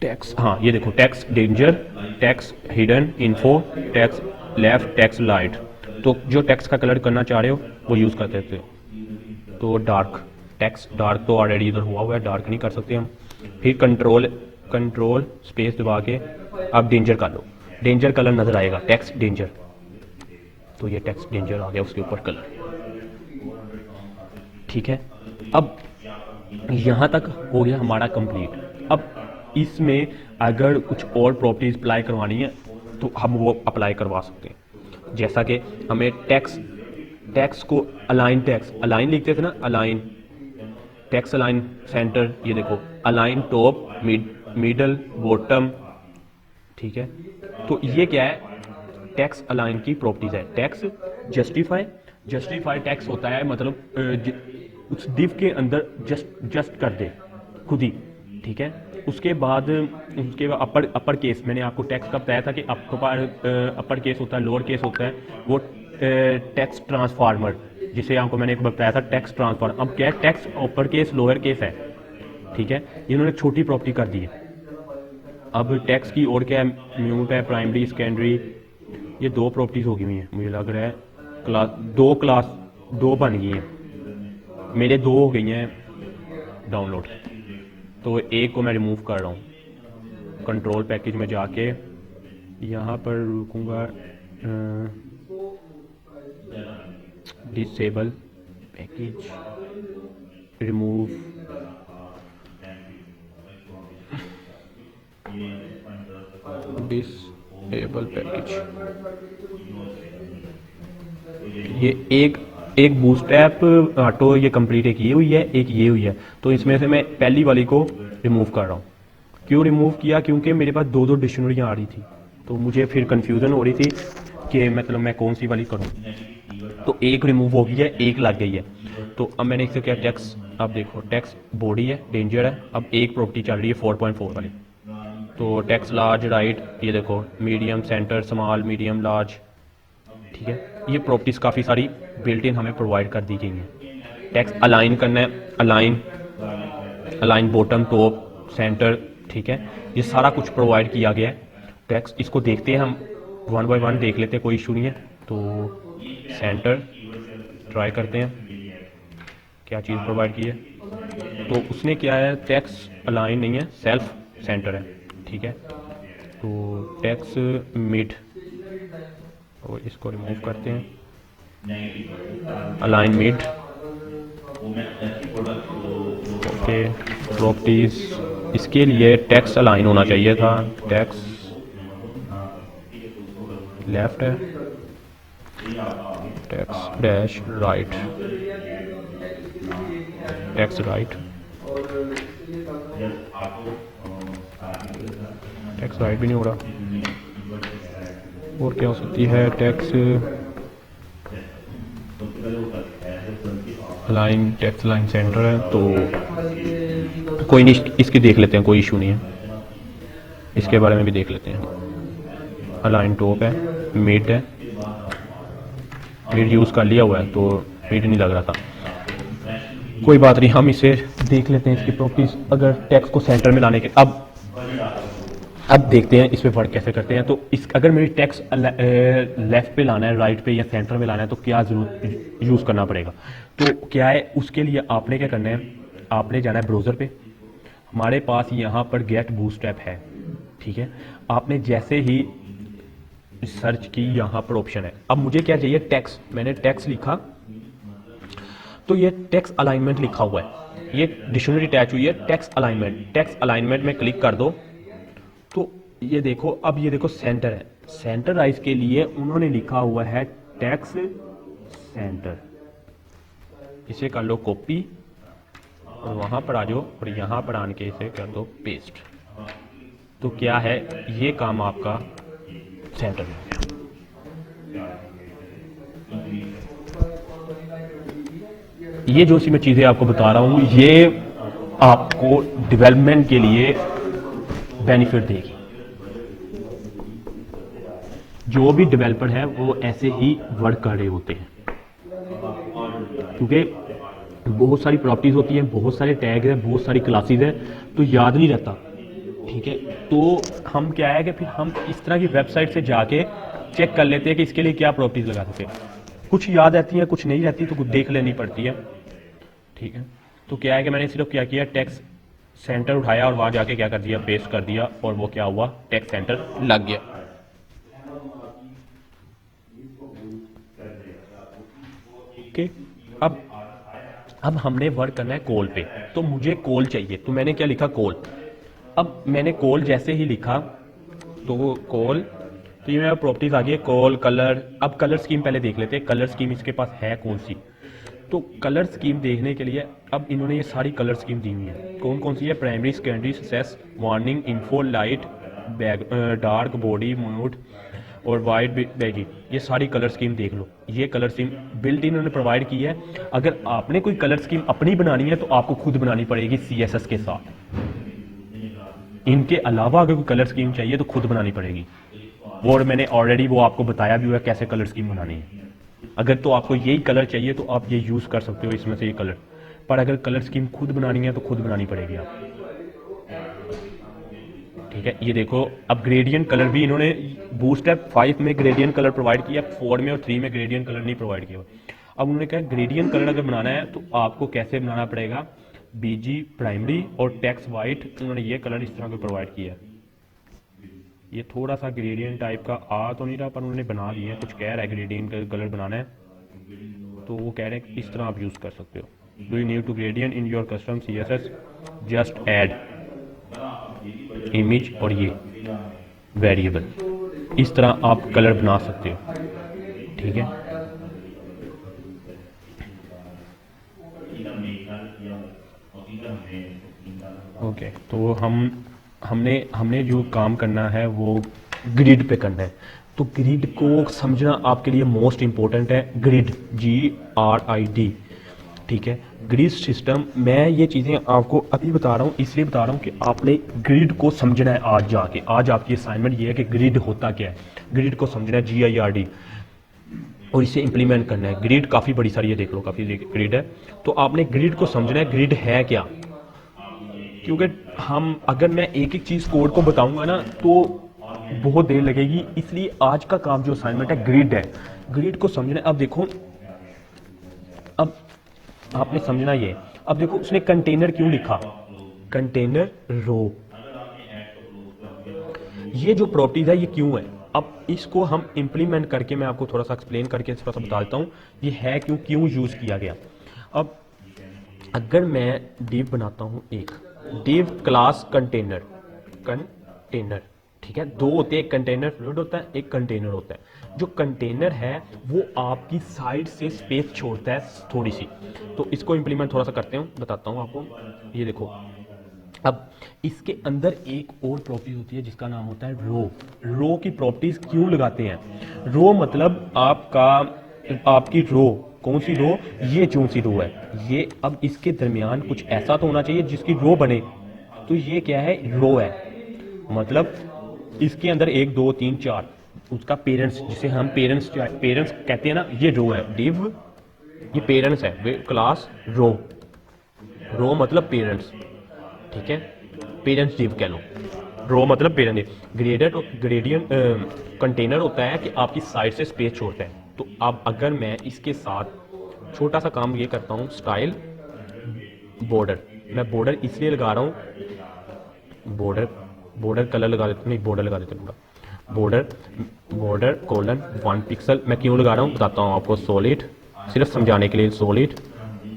टेक्स्ट, हाँ ये देखो, text danger, text hidden, info, text left, text light. तो जो टेक्स्ट का कलर करना चाह रहे हो वो यूज़ कर सकते हो। तो डार्क, टेक्स्ट डार्क तो ऑलरेडी इधर हुआ है, डार्क नहीं कर सकते हम। फिर कंट्रोल स्पेस दबा के अब डेंजर कर लो, डेंजर कलर नज़र आएगा, टेक्स्ट डेंजर, तो ये टेक्स्ट डेंजर आ गया उसके ऊपर कलर, ठीक है। अब यहाँ तक हो गया हमारा कंप्लीट। अब इसमें अगर कुछ और प्रॉपर्टीज अप्लाई करवानी है तो हम वो अप्लाई करवा सकते हैं, जैसा कि हमें टेक्स्ट को अलाइन लिखते थे ना, अलाइन टेक्स्ट, अलाइन सेंटर, ये देखो अलाइन टॉप, मिडल, बॉटम, ठीक है। तो ये क्या है, टेक्स्ट अलाइन की प्रॉपर्टीज है। टेक्स्ट जस्टिफाई टेक्स्ट होता है, मतलब उस दिव के अंदर जस्ट कर दे खुद ही, ठीक है। उसके बाद अपर केस, मैंने आपको टेक्स्ट का बताया था कि अपर केस होता है, लोअर केस होता है, वो टेक्स्ट ट्रांसफार्मर, जिसे आपको मैंने एक बताया था टेक्स्ट ट्रांसफार्मर। अब क्या है, text upper case lower case है, ठीक है। इन्होंने छोटी प्रॉपर्टी कर दी है। अब टेक्स्ट की और क्या है, म्यूट है, प्राइमरी, सेकेंडरी, ये 2 प्रॉपर्टीज हो गई हुई हैं, मुझे लग रहा है क्लास 2 बन गई हैं, मेरे 2 हो गई हैं डाउनलोड, तो एक को मैं रिमूव कर रहा हूँ, कंट्रोल पैकेज में जाके यहाँ पर रुकूंगा, disable package, remove, disable package. ये एक बूटस्ट्रैप ऑटो ये कंप्लीट एक ये हुई है, एक ये हुई है। तो इसमें से मैं पहली वाली को रिमूव कर रहा हूँ। क्यों रिमूव किया? क्योंकि मेरे पास दो दो डिक्शनरियाँ आ रही थी, तो मुझे फिर कंफ्यूजन हो रही थी कि मतलब मैं कौन सी वाली करूँ। तो एक रिमूव हो गई है, एक लग गई है। तो अब मैंने इससे क्या, टैक्स, अब देखो टैक्स बॉडी है, डेंजर है। अब एक प्रॉपर्टी चल रही है 4.4 वाली, तो टैक्स लार्ज राइट, ये देखो medium centre small medium large, ठीक है। ये प्रॉपर्टीज काफ़ी सारी बिल्ट इन हमें प्रोवाइड कर दी गई हैं। टैक्स अलाइन करना है, अलाइन बॉटम टॉप सेंटर, ठीक है। ये सारा कुछ प्रोवाइड किया गया है। टैक्स इसको देखते हैं हम, 1 बाय 1 देख लेते हैं, कोई इशू नहीं है। तो सेंटर ट्राई करते हैं क्या चीज़ प्रोवाइड की है। तो उसने क्या है, टैक्स अलाइन नहीं है, सेल्फ सेंटर है, ठीक है। तो टैक्स मिड, और इसको रिमूव करते हैं, अलाइन मिड, ओके। प्रॉपर्टीज, इसके लिए टैक्स अलाइन होना चाहिए था, टैक्स लेफ्ट है, tax dash right, tax right, tax right भी नहीं हो रहा। और क्या हो सकती है, tax line, tax line centre है, तो कोई नहीं, इसकी देख लेते हैं, कोई इशू नहीं है। इसके बारे में भी देख लेते हैं। अलाइन टॉप है, मिड है, मिड यूज़ कर लिया हुआ है तो मिड नहीं लग रहा था, कोई बात नहीं। हम इसे देख लेते हैं, इसकी प्रॉपर्टीज, अगर टैक्स को सेंटर में लाने के, अब देखते हैं इस पे वर्क कैसे करते हैं। तो इस अगर मेरी टैक्स लेफ्ट पे लाना है, राइट पे या सेंटर में लाना है, तो क्या जरूर यूज़ करना पड़ेगा। तो क्या है, उसके लिए आपने क्या करना है, आपने जाना है ब्राउज़र पे। हमारे पास यहाँ पर गेट बूटस्ट्रैप है, ठीक है। आपने जैसे ही सर्च की, यहाँ पर ऑप्शन है। अब मुझे क्या चाहिए, टैक्स, मैंने टैक्स लिखा तो ये टैक्स अलाइनमेंट लिखा हुआ है, ये डिक्शनरी अटैच हुई है, टैक्स अलाइनमेंट। टैक्स अलाइनमेंट में क्लिक कर दो तो ये देखो, अब ये देखो सेंटर है, सेंटराइज के लिए उन्होंने लिखा हुआ है टैक्स सेंटर। इसे कर लो कॉपी और वहां पर आ जाओ और यहां पर आन के इसे कर दो पेस्ट। तो क्या है, ये काम आपका सेंटर में हो गया। ये जो सी मैं चीज़ें आपको बता रहा हूँ, ये आपको डेवलपमेंट के लिए बेनिफिट देगी। जो भी डेवलपर है वो ऐसे ही वर्क कर रहे होते हैं, क्योंकि बहुत सारी प्रॉपर्टीज होती हैं, बहुत सारे टैग है, बहुत सारी क्लासेस है, तो याद नहीं रहता, ठीक है। तो हम क्या है कि फिर हम इस तरह की वेबसाइट से जाके चेक कर लेते हैं कि इसके लिए क्या प्रॉपर्टीज लगा सकते हैं। कुछ याद रहती है, कुछ नहीं रहती, तो कुछ देख लेनी पड़ती है, ठीक है। तो क्या है कि मैंने सिर्फ क्या किया, टैक्स सेंटर उठाया और वहां जाके क्या कर दिया, पेस्ट कर दिया, और वो क्या हुआ, टैक्स सेंटर लग गया। ओके, अब हमने वर्क करना है कॉल पे। तो मुझे कॉल चाहिए, तो मैंने क्या लिखा, कॉल। अब मैंने कॉल जैसे ही लिखा तो कॉल, तो ये मेरा प्रॉपर्टीज आ गई, कॉल, कलर। अब कलर स्कीम पहले देख लेते हैं, कलर स्कीम इसके पास है कौन सी। तो कलर स्कीम देखने के लिए अब इन्होंने ये सारी कलर स्कीम दी हुई है। कौन कौन सी है, प्राइमरी, सेकेंडरी, सेस, warning, info, light, dark, body, mood और वाइट, बेजी, ये सारी कलर स्कीम देख लो। ये कलर स्कीम बिल्ट इन्होंने प्रोवाइड की है। अगर आपने कोई कलर स्कीम अपनी बनानी है तो आपको खुद बनानी पड़ेगी CSS के साथ। इनके अलावा अगर कोई कलर स्कीम चाहिए तो खुद बनानी पड़ेगी, और मैंने ऑलरेडी वो आपको बताया भी हुआ है कैसे कलर स्कीम बनानी है। अगर तो आपको यही कलर चाहिए तो आप ये यूज़ कर सकते हो इसमें से ये कलर, पर अगर कलर स्कीम खुद बनानी है तो खुद बनानी पड़ेगी आप, ठीक है। ये देखो, अब ग्रेडियंट कलर भी इन्होंने बूटस्ट्रैप 5 में ग्रेडियंट कलर प्रोवाइड किया, 4 में और 3 में ग्रेडियंट कलर नहीं प्रोवाइड किया। अब उन्होंने कहा ग्रेडियंट कलर अगर बनाना है तो आपको कैसे बनाना पड़ेगा, BG प्राइमरी और टैक्स वाइट, उन्होंने ये कलर इस तरह का प्रोवाइड किया है, ये थोड़ा सा ग्रेडियंट टाइप का आ तो नहीं रहा, पर उन्होंने बना दिया है, कुछ कह रहा है ग्रेडियंट का कलर बनाना है, तो वो कह रहे हैं कि इस तरह आप यूज़ कर सकते हो। Do you need to gradient in your custom CSS, just add image और ये वेरिएबल, इस तरह आप कलर बना सकते हो, ठीक है। ओके, तो हमने जो काम करना है वो ग्रिड पे करना है। तो ग्रिड को समझना आपके लिए मोस्ट इंपॉर्टेंट है। ग्रिड, GRID, ठीक है। ग्रिड सिस्टम, मैं ये चीज़ें आपको अभी बता रहा हूँ, इसलिए बता रहा हूँ कि आपने ग्रिड को समझना है आज जाके। आज आपकी असाइनमेंट ये है कि ग्रिड होता क्या है, ग्रिड को समझना है, GIRD, और इसे इम्प्लीमेंट करना है। ग्रिड काफ़ी बड़ी सारी है, देख लो काफ़ी ग्रिड है, तो आपने ग्रिड को समझना है, ग्रिड है क्या। क्योंकि अगर मैं एक एक चीज़ कोड को बताऊंगा ना तो बहुत देर लगेगी, इसलिए आज का काम जो असाइनमेंट है ग्रिड है, ग्रिड को समझना है। अब देखो, अब आपने समझना ये, अब देखो उसने कंटेनर क्यों लिखा, कंटेनर रो, ये जो प्रॉपर्टीज है ये क्यों है। अब इसको हम इम्प्लीमेंट करके मैं आपको थोड़ा सा एक्सप्लेन करके थोड़ा सा बता देता हूँ ये है क्यों यूज़ किया गया। अब अगर मैं डिव बनाता हूँ, एक डिव क्लास कंटेनर, ठीक है, दो होते हैं, एक कंटेनर फ्लूइड होता है, एक कंटेनर होता है। जो कंटेनर है वो आपकी साइड से स्पेस छोड़ता है थोड़ी सी, तो इसको इम्प्लीमेंट थोड़ा सा करते हैं, बताता हूँ आपको। ये देखो, अब इसके अंदर एक और प्रॉपर्टी होती है जिसका नाम होता है रो। रो की प्रॉपर्टीज क्यों लगाते हैं, रो मतलब आपकी रो, कौन सी रो, ये कौन सी रो है ये। अब इसके दरमियान कुछ ऐसा तो होना चाहिए जिसकी रो बने, तो ये क्या है, रो है, मतलब इसके अंदर 1 2 3 4 उसका पेरेंट्स, जिसे हम पेरेंट्स कहते हैं ना, ये रो है। डिव ये पेरेंट्स है, क्लास रो मतलब पेरेंट्स, ठीक है, पेरेंट्स डिव कह लो, रो मतलब पेरेंट। ग्रेडियंट कंटेनर होता है कि आपकी साइड से स्पेस छोड़ता है। तो अब अगर मैं इसके साथ छोटा सा काम ये करता हूँ, स्टाइल बॉर्डर, मैं बॉर्डर इसलिए लगा रहा हूँ, बॉर्डर कलर लगा देते, नहीं बॉर्डर लगा देते पूरा, बॉर्डर कोलन 1 पिक्सल, मैं क्यों लगा रहा हूँ बताता हूँ आपको, सॉलिड, सिर्फ समझाने के लिए सॉलिड,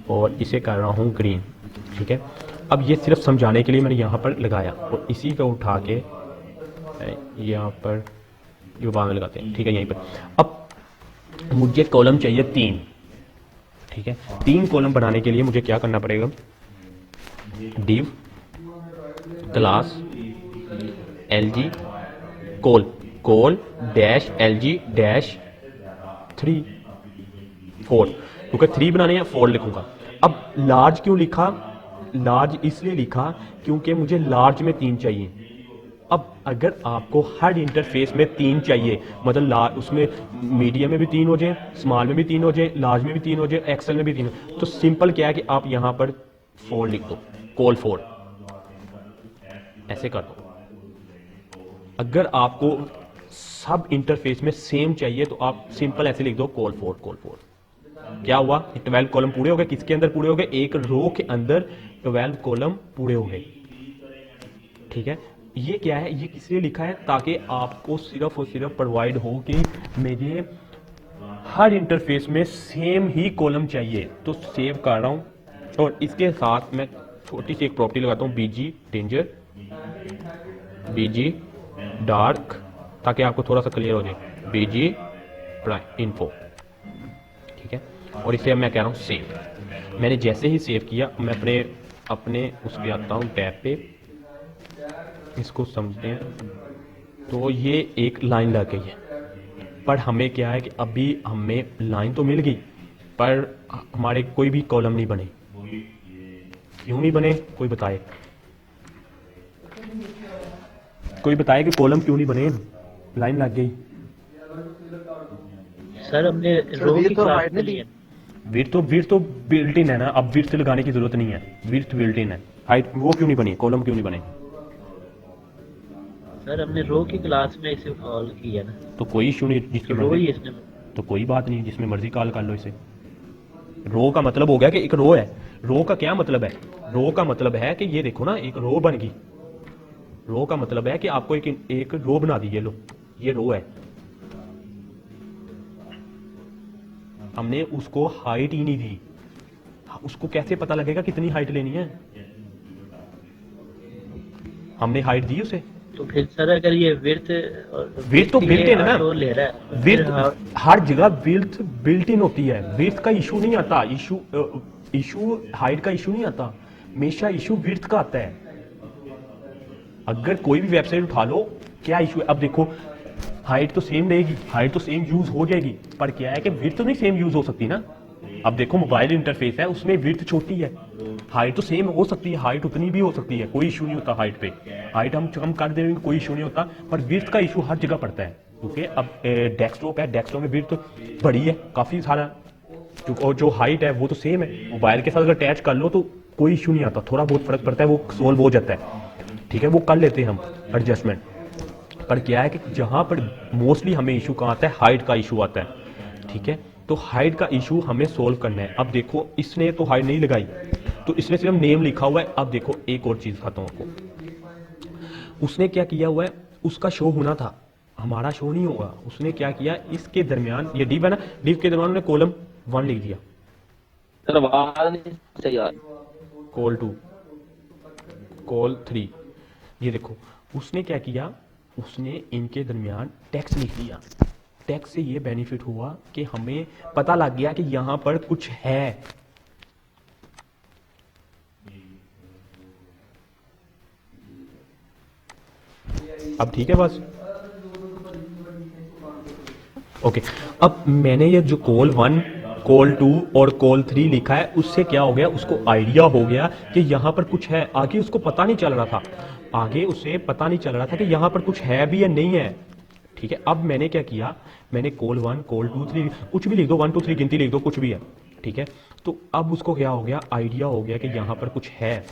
और इसे कर रहा हूँ ग्रीन, ठीक है। अब ये सिर्फ समझाने के लिए मैंने यहाँ पर लगाया, और इसी को उठा के यहाँ पर जो बाद में लगाते हैं, ठीक है, यहीं पर। अब मुझे कॉलम चाहिए 3, ठीक है। 3 कॉलम बनाने के लिए मुझे क्या करना पड़ेगा, div class LG call dash LG dash 3 4, क्योंकि 3 बनाने हैं 4 लिखूंगा। अब लार्ज क्यों लिखा, लार्ज इसलिए लिखा क्योंकि मुझे लार्ज में 3 चाहिए। अब अगर आपको हर इंटरफेस में 3 चाहिए, मतलब उसमें मीडियम में भी 3 हो जाए, स्मॉल में भी 3 हो जाए, लार्ज में भी 3 हो जाए, एक्सेल में भी 3 हो, तो सिंपल क्या है कि आप यहाँ पर 4 लिख दो, कॉल 4, ऐसे कर दो। अगर आपको सब इंटरफेस में सेम चाहिए तो आप सिंपल ऐसे लिख दो, कॉल 4। क्या हुआ, 12 कॉलम पूरे हो गए, किसके अंदर पूरे हो गए, एक रो के अंदर 12 कॉलम पूरे हो गए, ठीक है। ये क्या है, ये किस लिए लिखा है, ताकि आपको सिर्फ और सिर्फ प्रोवाइड हो कि मुझे हर इंटरफेस में सेम ही कॉलम चाहिए। तो सेव कर रहा हूँ, और इसके साथ मैं छोटी सी एक प्रॉपर्टी लगाता हूँ, BG डेंजर, BG डार्क, ताकि आपको थोड़ा सा क्लियर हो जाए, BG इन्फो, ठीक है। और इसे मैं कह रहा हूँ सेव। मैंने जैसे ही सेव किया, मैं अपने उस पे आता हूँ, टैब पे, इसको समझते हैं, तो ये एक लाइन लग गई है। पर हमें क्या है कि अभी हमें लाइन तो मिल गई, पर हमारे कोई भी कॉलम नहीं बने। क्यों नहीं बने, कोई बताए कि कॉलम क्यों नहीं बने, लाइन लग गई।
सर हमने रो की क्लास में लिया,
विड्थ तो बिल्ट इन है ना, अब विड्थ लगाने की जरूरत नहीं है, विड्थ बिल्ट इन है। हाइट वो क्यों नहीं बनी, कॉलम क्यों नहीं बने,
सर हमने रो की क्लास में इसे कॉल किया ना,
तो कोई इशू नहीं, जिसकी
रो ही
मर्जी,
इसने,
तो कोई बात नहीं, जिसमें मर्जी कॉल कर लो इसे। रो का मतलब हो गया कि एक रो है। रो का क्या मतलब है, रो का मतलब है कि ये देखो ना, एक रो बन गई, रो का मतलब है कि आपको एक रो बना दी, ये लो, ये रो है, हमने उसको हाइट ही नहीं दी, उसको कैसे पता लगेगा कितनी हाइट लेनी है? हमने हाइट दी उसे।
तो फिर सर अगर ये विर्थ
तो बिल्ट इन है ना,
ले रहा है
विर्थ हर जगह बिल्ट इन होती है, विर्थ का इशू नहीं आता, इशू हाइट का इशू नहीं आता, हमेशा इशू विर्थ का आता है। अगर कोई भी वेबसाइट उठा लो, क्या इशू है? अब देखो हाइट तो सेम रहेगी, हाइट तो सेम यूज हो जाएगी, पर क्या है कि विड्थ तो नहीं सेम यूज हो सकती ना। अब देखो मोबाइल इंटरफेस है, उसमें विड्थ छोटी है, हाइट तो सेम हो सकती है, हाइट उतनी भी हो सकती है, कोई इशू नहीं होता हाइट पे, हाइट हम कम कर देंगे कोई इशू नहीं होता, पर विड्थ का इशू हर जगह पड़ता है। क्योंकि अब डेस्कटॉप है, डेस्कटॉप में विड्थ बड़ी है काफी सारा, और जो हाइट है वो तो सेम है, मोबाइल के साथ अगर अटैच कर लो तो कोई इशू नहीं आता, थोड़ा बहुत फर्क पड़ता है, वो सोल्व हो जाता है, ठीक है, वो कर लेते हैं हम एडजस्टमेंट। पर क्या है कि जहां पर मोस्टली हमें इशू कहाँ आता है, हाइट का इशू आता है, ठीक है। तो हाइट का इशू हमें सोल्व करना है। अब देखो इसने तो हाइट नहीं लगाई, तो इसने सिर्फ नेम लिखा हुआ है। अब देखो एक और चीज दिखाता हूं आपको, उसने क्या किया हुआ है, उसका शो होना था, हमारा शो नहीं होगा। उसने क्या किया, इसके दरमियान ये डिव है ना, डिव के दरमियान उन्होंने कॉलम 1 लिख दिया,
सर आवाज नहीं सही आ रही।
कॉल 2, कॉल 3, ये देखो उसने क्या किया, उसने इनके दरमियान टेक्स्ट लिख दिया। टेक्स्ट से ये बेनिफिट हुआ कि हमें पता लग गया कि यहां पर कुछ है। अब ठीक है बस, ओके। अब मैंने ये जो कॉल 1, कॉल 2 और कॉल 3 लिखा है, उससे क्या हो गया, उसको आइडिया हो गया कि यहां पर कुछ है। आगे उसको पता नहीं चल रहा था, आगे उसे पता नहीं चल रहा था कि यहां पर कुछ है भी या नहीं है, ठीक है। अब मैंने क्या किया, मैंने कॉल 1, कॉल 2, 3 कुछ भी लिख दो, 1 2 3 गिनती लिख दो, कुछ भी है, ठीक है। तो अब उसको क्या हो गया, आइडिया हो गया कि यहां पर कुछ है।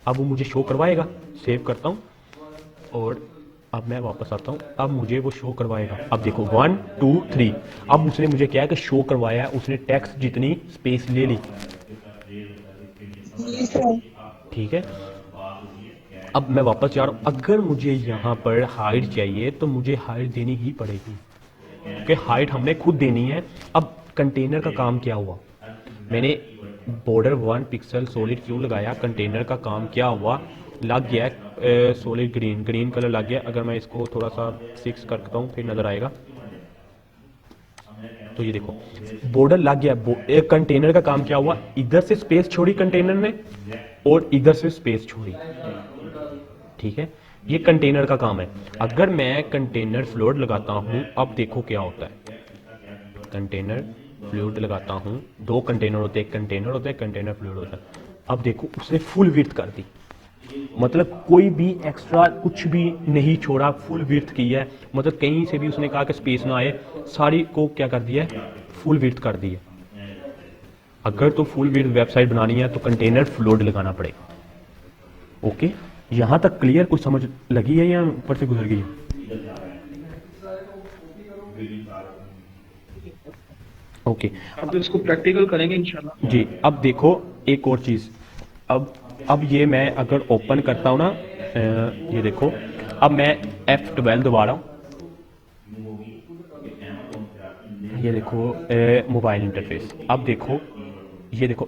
अब वो मुझे शो करवाएगा, सेव करता हूं और अब मैं वापस आता हूं, अब मुझे वो शो करवाएगा। अब देखो 1 2 3, अब उसने मुझे क्या है कि शो करवाया, उसने टेक्स्ट जितनी स्पेस ले ली, ठीक है। अब मैं वापस जा रहा हूं, अगर मुझे यहाँ पर हाइट चाहिए तो मुझे हाइट देनी ही पड़ेगी, क्योंकि हाइट हमने खुद देनी है। अब कंटेनर का काम क्या हुआ, मैंने बॉर्डर 1 पिक्सल सॉलिड क्यों लगाया, कंटेनर का काम क्या हुआ, लग गया सॉलिड ग्रीन कलर लग गया। अगर मैं इसको थोड़ा सा 6 करता हूँ फिर नजर आएगा, तो ये देखो बॉर्डर लग गया। कंटेनर का काम क्या हुआ, इधर से स्पेस छोड़ी कंटेनर ने और इधर से स्पेस छोड़ी, ठीक है। ये कंटेनर का काम है। अगर मैं कंटेनर फ्लोट लगाता हूं, अब देखो क्या होता है, कंटेनर फ्लूइड लगाता हूं, 2 कंटेनर होते हैं, एक कंटेनर होता है, कंटेनर फ्लूइड होता है। अब देखो उसने फुल विड्थ कर दी, मतलब कोई भी एक्स्ट्रा कुछ भी नहीं छोड़ा, फुल विड्थ की है, मतलब कहीं से भी उसने कहा कि स्पेस ना आए, सारी को क्या कर दिया है, फुल विड्थ कर दी है। अगर तो फुल विड्थ वेबसाइट बनानी है तो कंटेनर फ्लूइड लगाना पड़ेगा। ओके, यहां तक क्लियर, कुछ समझ लगी है या ऊपर से गुजर गई है? ओके,
अब तो इसको प्रैक्टिकल करेंगे इंशाल्लाह
जी। अब देखो एक और चीज, अब ये मैं अगर ओपन करता हूं ना, ये देखो अब मैं F12 दबा रहा हूं, ये देखो मोबाइल इंटरफेस। अब देखो ये देखो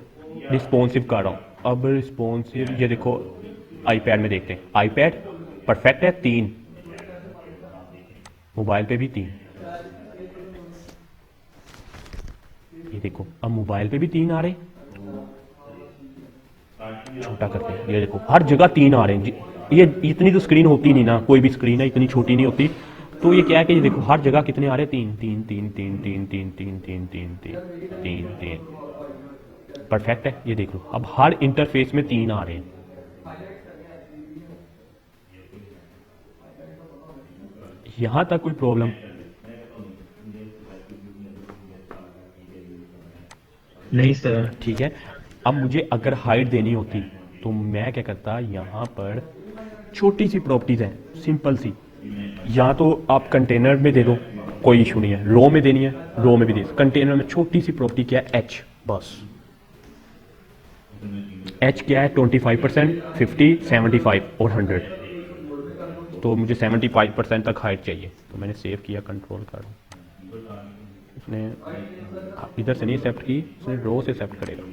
रिस्पॉन्सिव कर रहा हूं, अब रिस्पॉन्सिव, ये देखो आईपैड में देखते हैं, आईपैड परफेक्ट है 3, मोबाइल पे भी 3, ये देखो अब मोबाइल पे भी 3 आ रहे, छोटा करते हैं, ये देखो हर जगह 3 आ रहे हैं। ये इतनी तो स्क्रीन होती नहीं ना, कोई भी स्क्रीन है इतनी छोटी नहीं होती, तो ये क्या है कि ये देखो हर जगह कितने आ रहे हैं, 3 3 3 3 3 3 3 3 3 3 3 3, परफेक्ट है। ये देख लो अब हर इंटरफेस में 3 आ रहे हैं। यहां तक कोई प्रॉब्लम?
नहीं सर,
ठीक है। अब मुझे अगर हाइट देनी होती तो मैं क्या करता, यहाँ पर छोटी सी प्रॉपर्टीज हैं, सिंपल सी, या तो आप कंटेनर में दे दो, कोई इशू नहीं है, रो में देनी है रो में भी दे, कंटेनर में छोटी सी प्रॉपर्टी क्या है, H, बस H क्या है, 25%, 50, 75 और 100, तो मुझे 75% तक हाइट चाहिए, तो मैंने सेव किया, कंट्रोल कर, उसने इधर से नहीं एक्सेप्ट की, उसने रो से एक्सेप्ट करेगा।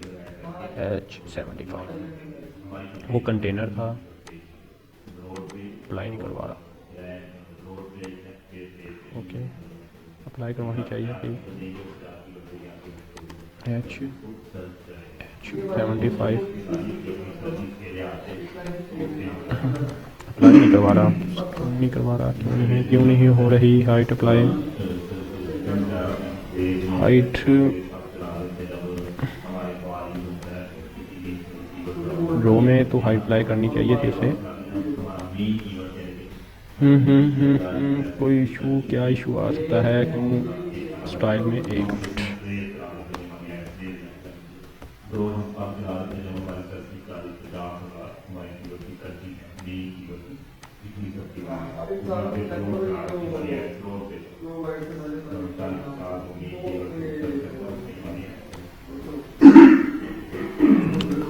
H75 वो कंटेनर था, अप्लाई नहीं करवा रहा। ओके, अप्लाई करवानी चाहिए थी। H75 अप्लाई नहीं करवा रहा, क्यों नहीं हो रही हाइट अप्लाई। हाइट रो में तो हाइट अप्लाई करनी चाहिए थी इसे। कोई इशू, क्या इशू आ सकता है, क्यों स्टाइल में, 1 मिनट।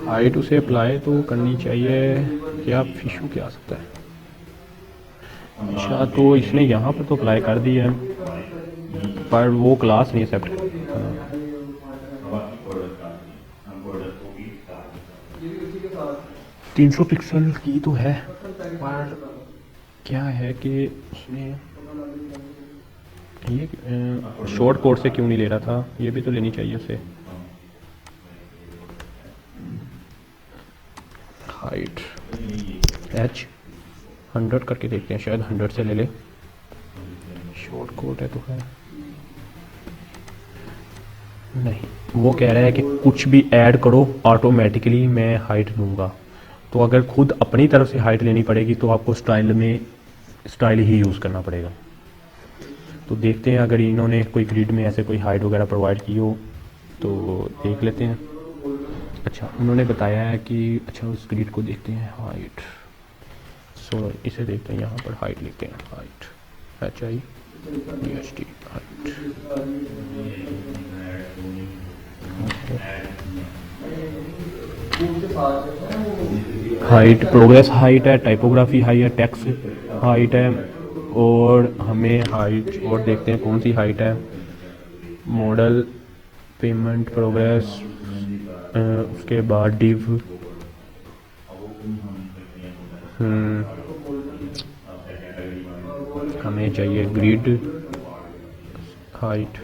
हाइट उसे अप्लाई तो करनी चाहिए, क्या इशू क्या आ सकता है। अच्छा, तो इसने यहाँ पर तो अप्लाई कर दी है, पर वो क्लास नहीं एक्सेप्ट। 300 पिक्सल की तो है, पर क्या है कि उसने ये शॉर्ट कोड से क्यों नहीं ले रहा था, ये भी तो लेनी चाहिए उसे। हाइट H100 करके देखते हैं, शायद 100 से ले ले। शॉर्ट कोड है तो है नहीं, वो कह रहा है कि कुछ भी ऐड करो ऑटोमेटिकली मैं हाइट लूँगा। तो अगर खुद अपनी तरफ से हाइट लेनी पड़ेगी तो आपको स्टाइल ही यूज़ करना पड़ेगा। तो देखते हैं अगर इन्होंने कोई ग्रिड में ऐसे कोई हाइट वगैरह प्रोवाइड की हो तो देख लेते हैं। अच्छा, उन्होंने बताया है कि अच्छा उस ग्रिड को देखते हैं, हाइट, सो इसे देखते हैं, यहाँ पर हाइट लिखते हैं, height HIDST height. Height progress height है, टाइपोग्राफी हाइट है, टेक्स्ट हाइट है, और हमें हाइट और देखते हैं कौन सी हाइट है। मॉडल, पेमेंट, प्रोग्रेस, उसके बाद डिव, हमें चाहिए ग्रिड हाइट।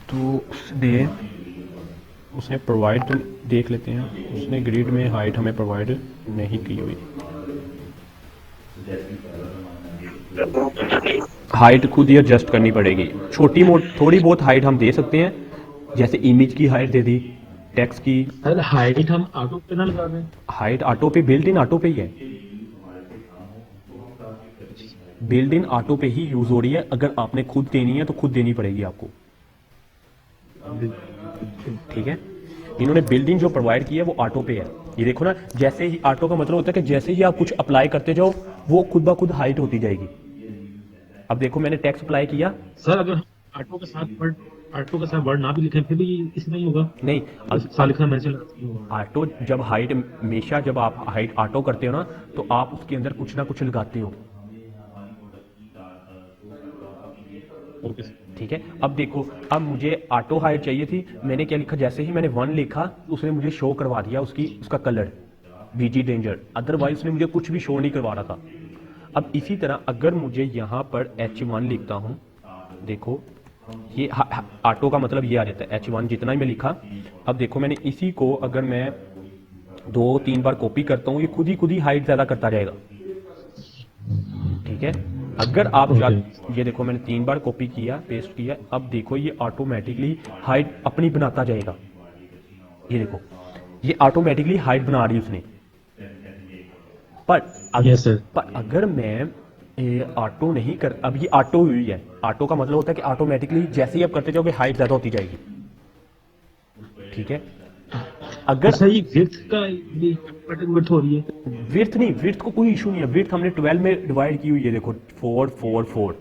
तो उसने प्रोवाइड देख लेते हैं, उसने ग्रिड में हाइट हमें प्रोवाइड नहीं की हुई। हाइट खुद ही एडजस्ट करनी पड़ेगी। थोड़ी बहुत हाइट हम दे सकते हैं, जैसे इमेज की हाइट दे दी, टेक्स्ट की
सर हाइट हम ऑटो पे ना लगा दें।
हाइट ऑटो पे, बिल्ट इन ऑटो पे ही है, बिल्ट इन ऑटो पे ही यूज हो रही है। अगर आपने खुद देनी है तो खुद देनी पड़ेगी आपको, ठीक है। इन्होंने बिल्ट इन जो प्रोवाइड की है वो ऑटो पे है। ये देखो ना, जैसे ही ऑटो का मतलब होता है कि जैसे ही आप कुछ अप्लाई करते जाओ वो खुद ब खुद हाइट होती जाएगी। अब देखो मैंने टेक्स्ट अप्लाई किया
सर, अगर ऑटो के साथ वर्ड ना भी लिखें फिर भी इसमें ही होगा।
नहीं,
लिखना मैंने होगा।
ऑटो जब हाइट, हमेशा जब आप हाइट ऑटो करते हो ना तो आप उसके अंदर कुछ ना कुछ लगाते हो, ठीक है। अब देखो, अब मुझे ऑटो हाइट चाहिए थी, मैंने क्या लिखा, जैसे ही मैंने 1 लिखा उसने मुझे शो करवा दिया उसका कलर VG डेंजर, अदरवाइज उसने मुझे कुछ भी शो नहीं करवा रहा था। अब इसी तरह अगर मुझे यहाँ पर H1 लिखता हूँ, देखो ये ऑटो का मतलब ये आ जाता है H1 जितना ही मैं लिखा। अब देखो मैंने इसी को अगर मैं 2-3 बार कॉपी करता हूँ, ये खुद ही हाइट ज़्यादा करता जाएगा, ठीक है। अगर आप ये देखो मैंने 3 बार कॉपी किया, पेस्ट किया, अब देखो ये ऑटोमेटिकली हाइट अपनी बनाता जाएगा। ये देखो ये ऑटोमेटिकली हाइट बना रही है उसने। पर अगर मैं ऑटो नहीं कर, अब ये ऑटो हुई है, ऑटो का मतलब होता है कि ऑटोमेटिकली जैसे ही आप करते जाओगे हाइट ज्यादा होती जाएगी, ठीक है। अगर
सही विड्थ का विड्थ हो रही है,
विड्थ नहीं, विड्थ को कोई इशू नहीं है, विड्थ हमने 12 में डिवाइड की हुई है, देखो 4 4 4,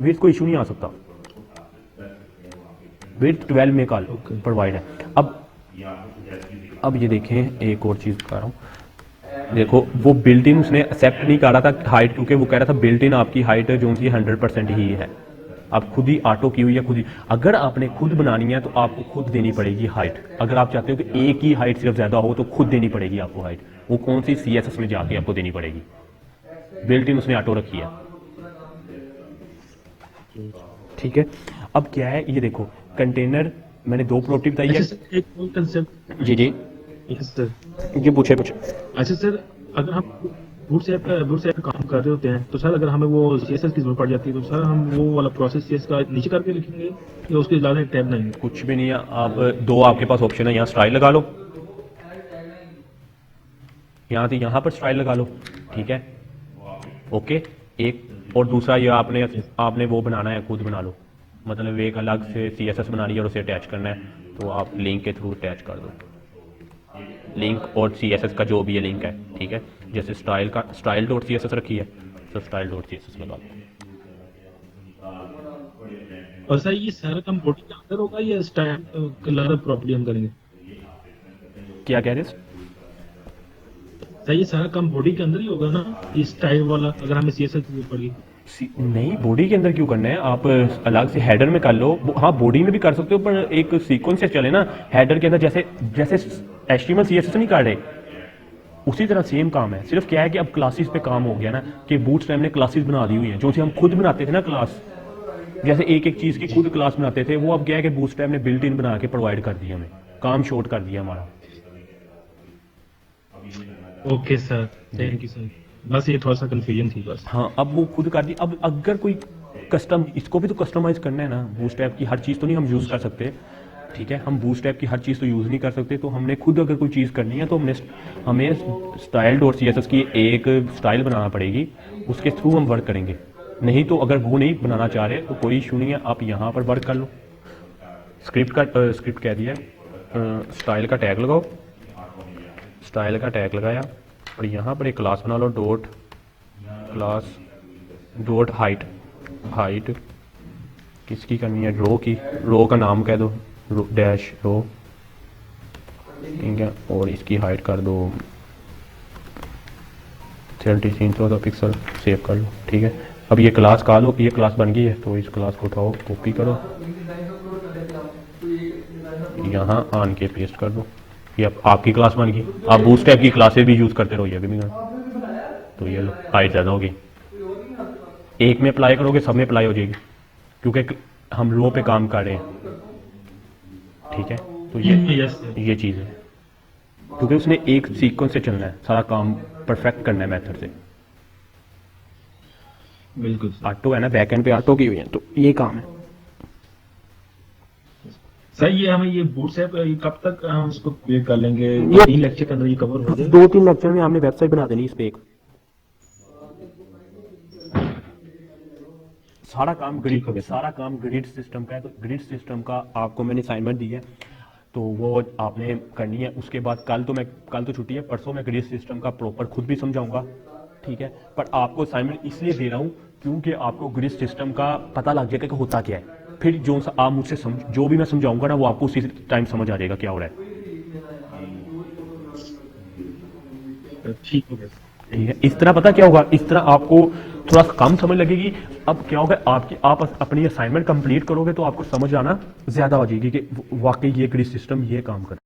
विड्थ को इशू नहीं आ सकता, विद 12 में कॉल प्रोवाइड है। अब ये देखें, एक और चीज़ बता रहा हूँ। देखो वो बिल्ट इन उसने एक्सेप्ट नहीं कर रहा था हाइट, क्योंकि वो कह रहा था बिल्ट इन आपकी हाइट जो सी 100% ही है। आप खुद ही ऑटो की हुई है खुद ही। अगर आपने खुद बनानी है तो आपको खुद देनी पड़ेगी हाइट। अगर आप चाहते हो कि एक ही हाइट सिर्फ ज़्यादा हो तो खुद देनी पड़ेगी आपको हाइट। वो कौन सी CSS में जाके आपको देनी पड़ेगी। बिल्ट इन उसने ऑटो रखी है, ठीक है। अब क्या है ये देखो, कंटेनर मैंने 2 प्रॉपर्टी बताई है।
अच्छा सर, एक और कंसेप्ट।
जी जी
यस सर।
जी पूछे।
अच्छा सर, अगर हम बूटस्ट्रैप का काम कर रहे होते हैं तो सर अगर हमें वो CSS की जरूरत पड़ जाती है तो सर हम वो वाला प्रोसेस CSS का नीचे करके लिखेंगे या उसके ज़्यादा टैब नहीं?
कुछ भी नहीं है। आप 2 आपके पास ऑप्शन है, यहाँ स्टाइल लगा लो, यहाँ से यहाँ पर स्टाइल लगा लो, ठीक है, ओके। एक और दूसरा ये आपने वो बनाना है, खुद बना लो। मतलब एक अलग से CSS बनानी है और उसे अटैच करना है, तो आप लिंक के थ्रू अटैच कर दो। लिंक और CSS का जो भी ये लिंक है, ठीक है। जैसे स्टाइल डॉट CSS रखी है तो स्टाइल डॉट CSS लगा दो।
और सर ये सारा काम बॉडी के अंदर होगा या स्टाइल कलर प्रॉपर्टी हम करेंगे?
क्या कह रहे हैं?
सर ये सारा काम बॉडी के अंदर ही होगा ना, ये स्टाइल वाला, अगर हमें CSS की जरूरत पड़ी?
नहीं, बॉडी के अंदर क्यों करना है, आप अलग से हेडर में कर लो। हाँ बॉडी में भी कर सकते हो, पर एक सीक्वेंस से चले ना। हेडर के अंदर जैसे HTML CSS नहीं कर रहे, उसी तरह सेम काम है। सिर्फ क्या है कि अब क्लासेस पे काम हो गया ना, कि बूटस्ट्रैप ने क्लासेस बना दी हुई हैं, जो से हम खुद बनाते थे ना क्लास, जैसे एक एक चीज़ की खुद क्लास बनाते थे, वो अब क्या है कि बूटस्ट्रैप ने बिल्ट इन बना के प्रोवाइड कर दिया, हमें काम शॉर्ट कर दिया हमारा।
Okay sir, thank you sir. बस ये थोड़ा सा कंफ्यूजन थी बस।
हाँ अब वो खुद कर दी। अब अगर कोई कस्टम, इसको भी तो कस्टमाइज करना है ना। बूटस्ट्रैप की हर चीज़ तो नहीं हम यूज़ कर सकते, ठीक है। हम बूटस्ट्रैप की हर चीज़ तो यूज़ नहीं कर सकते, तो हमने खुद अगर कोई चीज़ करनी है तो हमें स्टाइल डॉट CSS की एक स्टाइल बनाना पड़ेगी, उसके थ्रू हम वर्क करेंगे। नहीं तो अगर वो नहीं बनाना चाह रहे तो कोई इशू नहीं है, आप यहाँ पर वर्क कर लो। स्क्रिप्ट कह दिया, स्टाइल का टैग लगाओ, स्टाइल का टैग लगाया और यहाँ पर एक क्लास बना लो, डॉट हाइट किसकी करनी है, रो का नाम कह दो, डैश रो, ठीक है। और इसकी हाइट कर दो 3300 पिक्सल, सेव कर लो, ठीक है। अब ये क्लास कॉल हो, ये क्लास बन गई है, तो इस क्लास को उठाओ, कॉपी करो, यहाँ आन के पेस्ट कर दो। ये अब आपकी क्लास बन गई। आप बूटस्ट्रैप की क्लासेस भी यूज़ करते रहो, ये भी नहीं करना। तो ये लो, हाइट ज़्यादा होगी। एक में अप्लाई करोगे सब में अप्लाई हो जाएगी, क्योंकि हम रो पे काम कर रहे हैं, ठीक है। तो ये चीज़ है, क्योंकि उसने एक सीक्वेंस से चलना है, सारा काम परफेक्ट करना है मेथड से।
बिल्कुल
ऑटो है ना, बैकएंड पे ऑटो की हुई है, तो ये काम है।
सर। ये हमें ये बूटस्ट्रैप कब तक हम इसको क्लियर कर लेंगे? 3 लेक्चर के अंदर ये कवर हो जाए?
2-3 लेक्चर में हमने वेबसाइट बना देनी इस पे एक। सारा काम ग्रिड सिस्टम का है, तो ग्रिड सिस्टम का आपको मैंने असाइनमेंट दी है, तो वो आपने करनी है। उसके बाद कल तो छुट्टी है, परसों मैं ग्रिड सिस्टम का प्रॉपर खुद भी समझाऊंगा, ठीक है। पर आपको असाइनमेंट इसलिए दे रहा हूँ क्योंकि आपको ग्रिड सिस्टम का पता लग जाएगा कि होता क्या है। फिर जो आप मुझसे जो भी मैं समझाऊंगा ना, वो आपको उसी टाइम समझ आ जाएगा क्या हो रहा है,
ठीक है।
ठीक है। इस तरह पता क्या होगा, इस तरह आपको थोड़ा कम समझ लगेगी। अब क्या होगा, आप अपनी असाइनमेंट कंप्लीट करोगे तो आपको समझ आना ज़्यादा हो जाएगी कि वाकई ये ग्रिड सिस्टम ये काम कर